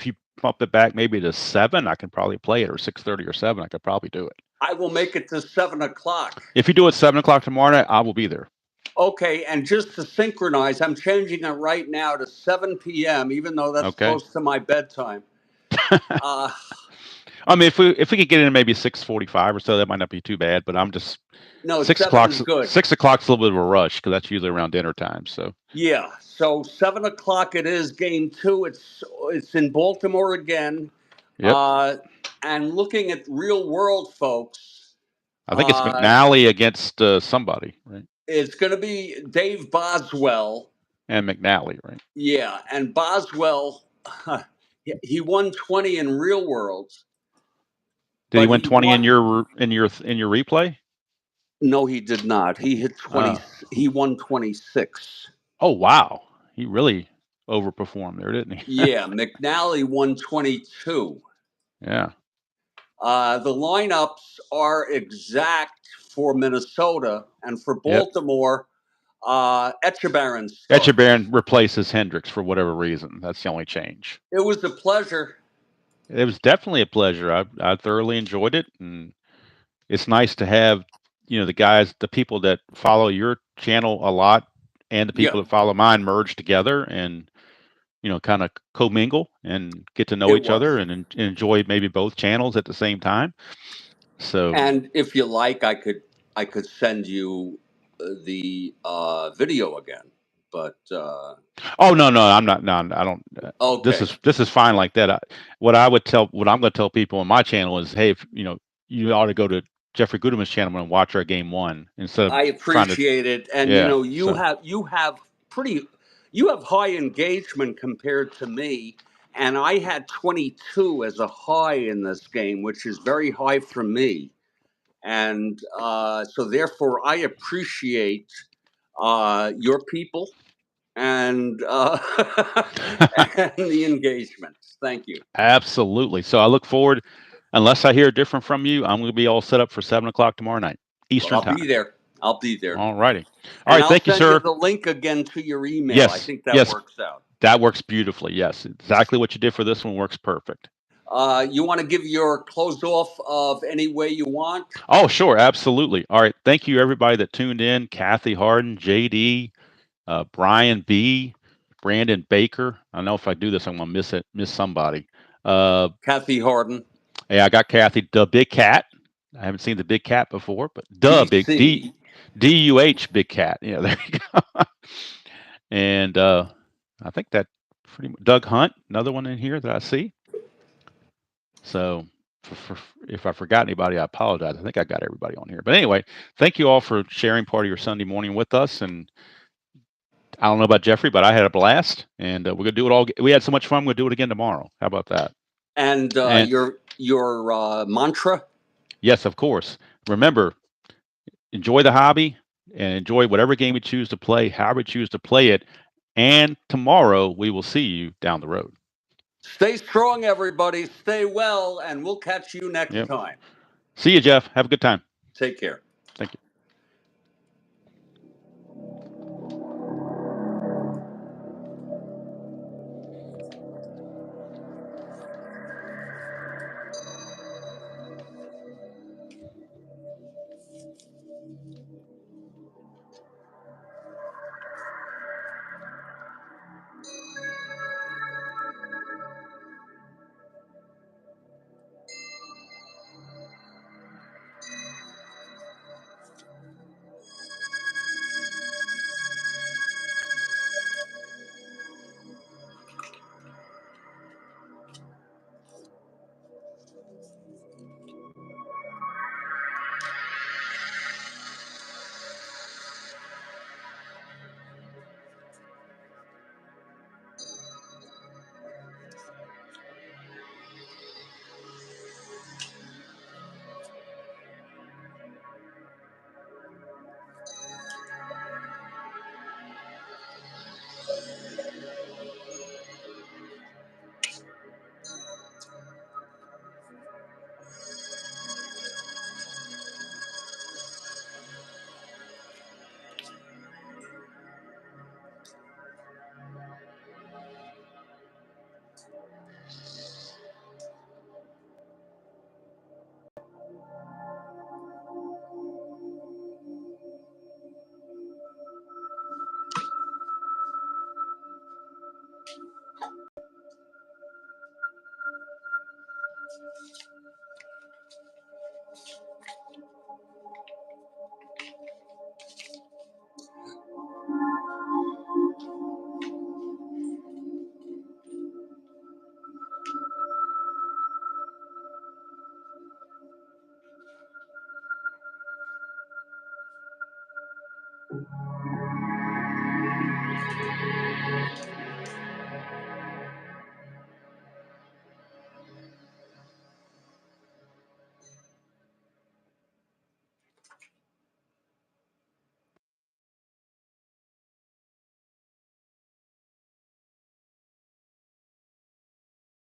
you bump it back maybe to 7, I can probably play it, or 6:30 or 7. I could probably do it. I will make it to 7 o'clock. If you do it 7 o'clock tomorrow night, I will be there. Okay, and just to synchronize, I'm changing it right now to 7 p.m., even though that's Okay. close to my bedtime. Uh, I mean, if we could get in maybe 6:45 or so, that might not be too bad. But I'm just no, six 7 o'clock's is good. 6 o'clock's a little bit of a rush because that's usually around dinner time. So Yeah, so 7 o'clock it is. Game two. It's in Baltimore again. yep, Uh, and looking at real world folks, I think it's uh, McNally against somebody, right? it's going to be Dave Boswell. And McNally, right? Yeah, and Boswell, he won 20 in real world, Did he but win he 20 won. in your replay? No, he did not. He hit 20. Oh, He won 26. oh wow, he really overperformed there, didn't he? Yeah, McNally won 22. Yeah. The lineups are exact for Minnesota, and for Yep. Baltimore, Etchebarren starts. Etchebarren replaces Hendricks for whatever reason. That's the only change. It was a pleasure. It was definitely a pleasure. I thoroughly enjoyed it, and it's nice to have the people that follow your channel a lot, and the Yeah, people that follow mine merge together, and kind of commingle and get to know it each other was. and enjoy maybe both channels at the same time. So, And if you like, I could send you the video again. But oh no, no, I'm not. No, I don't. This okay, is fine like that. What I'm going to tell people on my channel is, hey, if, you ought to go to Jeffrey Guterman's channel and watch our game one instead of I trying to. appreciate it. And Yeah. you So, have pretty you have high engagement compared to me. And I had 22 as a high in this game, which is very high for me. And so, therefore, I appreciate your people and and the engagement. Thank you. absolutely. So I look forward. Unless I hear different from you, I'm going to be all set up for 7 o'clock tomorrow night, Well, Eastern I'll be time. there. I'll be there. All righty. All And right. I'll Thank you, send you sir. the link again to your email. I Yes. think that Yes. works out. That works beautifully. Yes. Exactly what you did for this one works perfect. You want to give your close off of any way you want? Oh, sure. Absolutely. All right. Thank you, everybody that tuned in. Kathy Harden, JD, Brian B., Brandon Baker. I know if I do this, I'm going to miss somebody. Uh, Kathy Harden, yeah, I got Kathy, the Big Cat. I haven't seen the Big Cat before, but the Big DC. DUH Big Cat. Yeah, there you go. And I think that pretty much Doug Hunt, another one in here that I see. So if I forgot anybody, I apologize. I think I got everybody on here. But anyway, thank you all for sharing part of your Sunday morning with us. And I don't know about Jeffrey, but I had a blast, and we're gonna do it all. We had so much fun. We'll do it again tomorrow. How about that? And And your mantra. yes, of course. Remember, enjoy the hobby and enjoy whatever game you choose to play, however you choose to play it. And tomorrow we will see you down the road. Stay strong, everybody. Stay well, and we'll catch you next Yep. time. See you, Jeff. Have a good time. Take care. Thank you.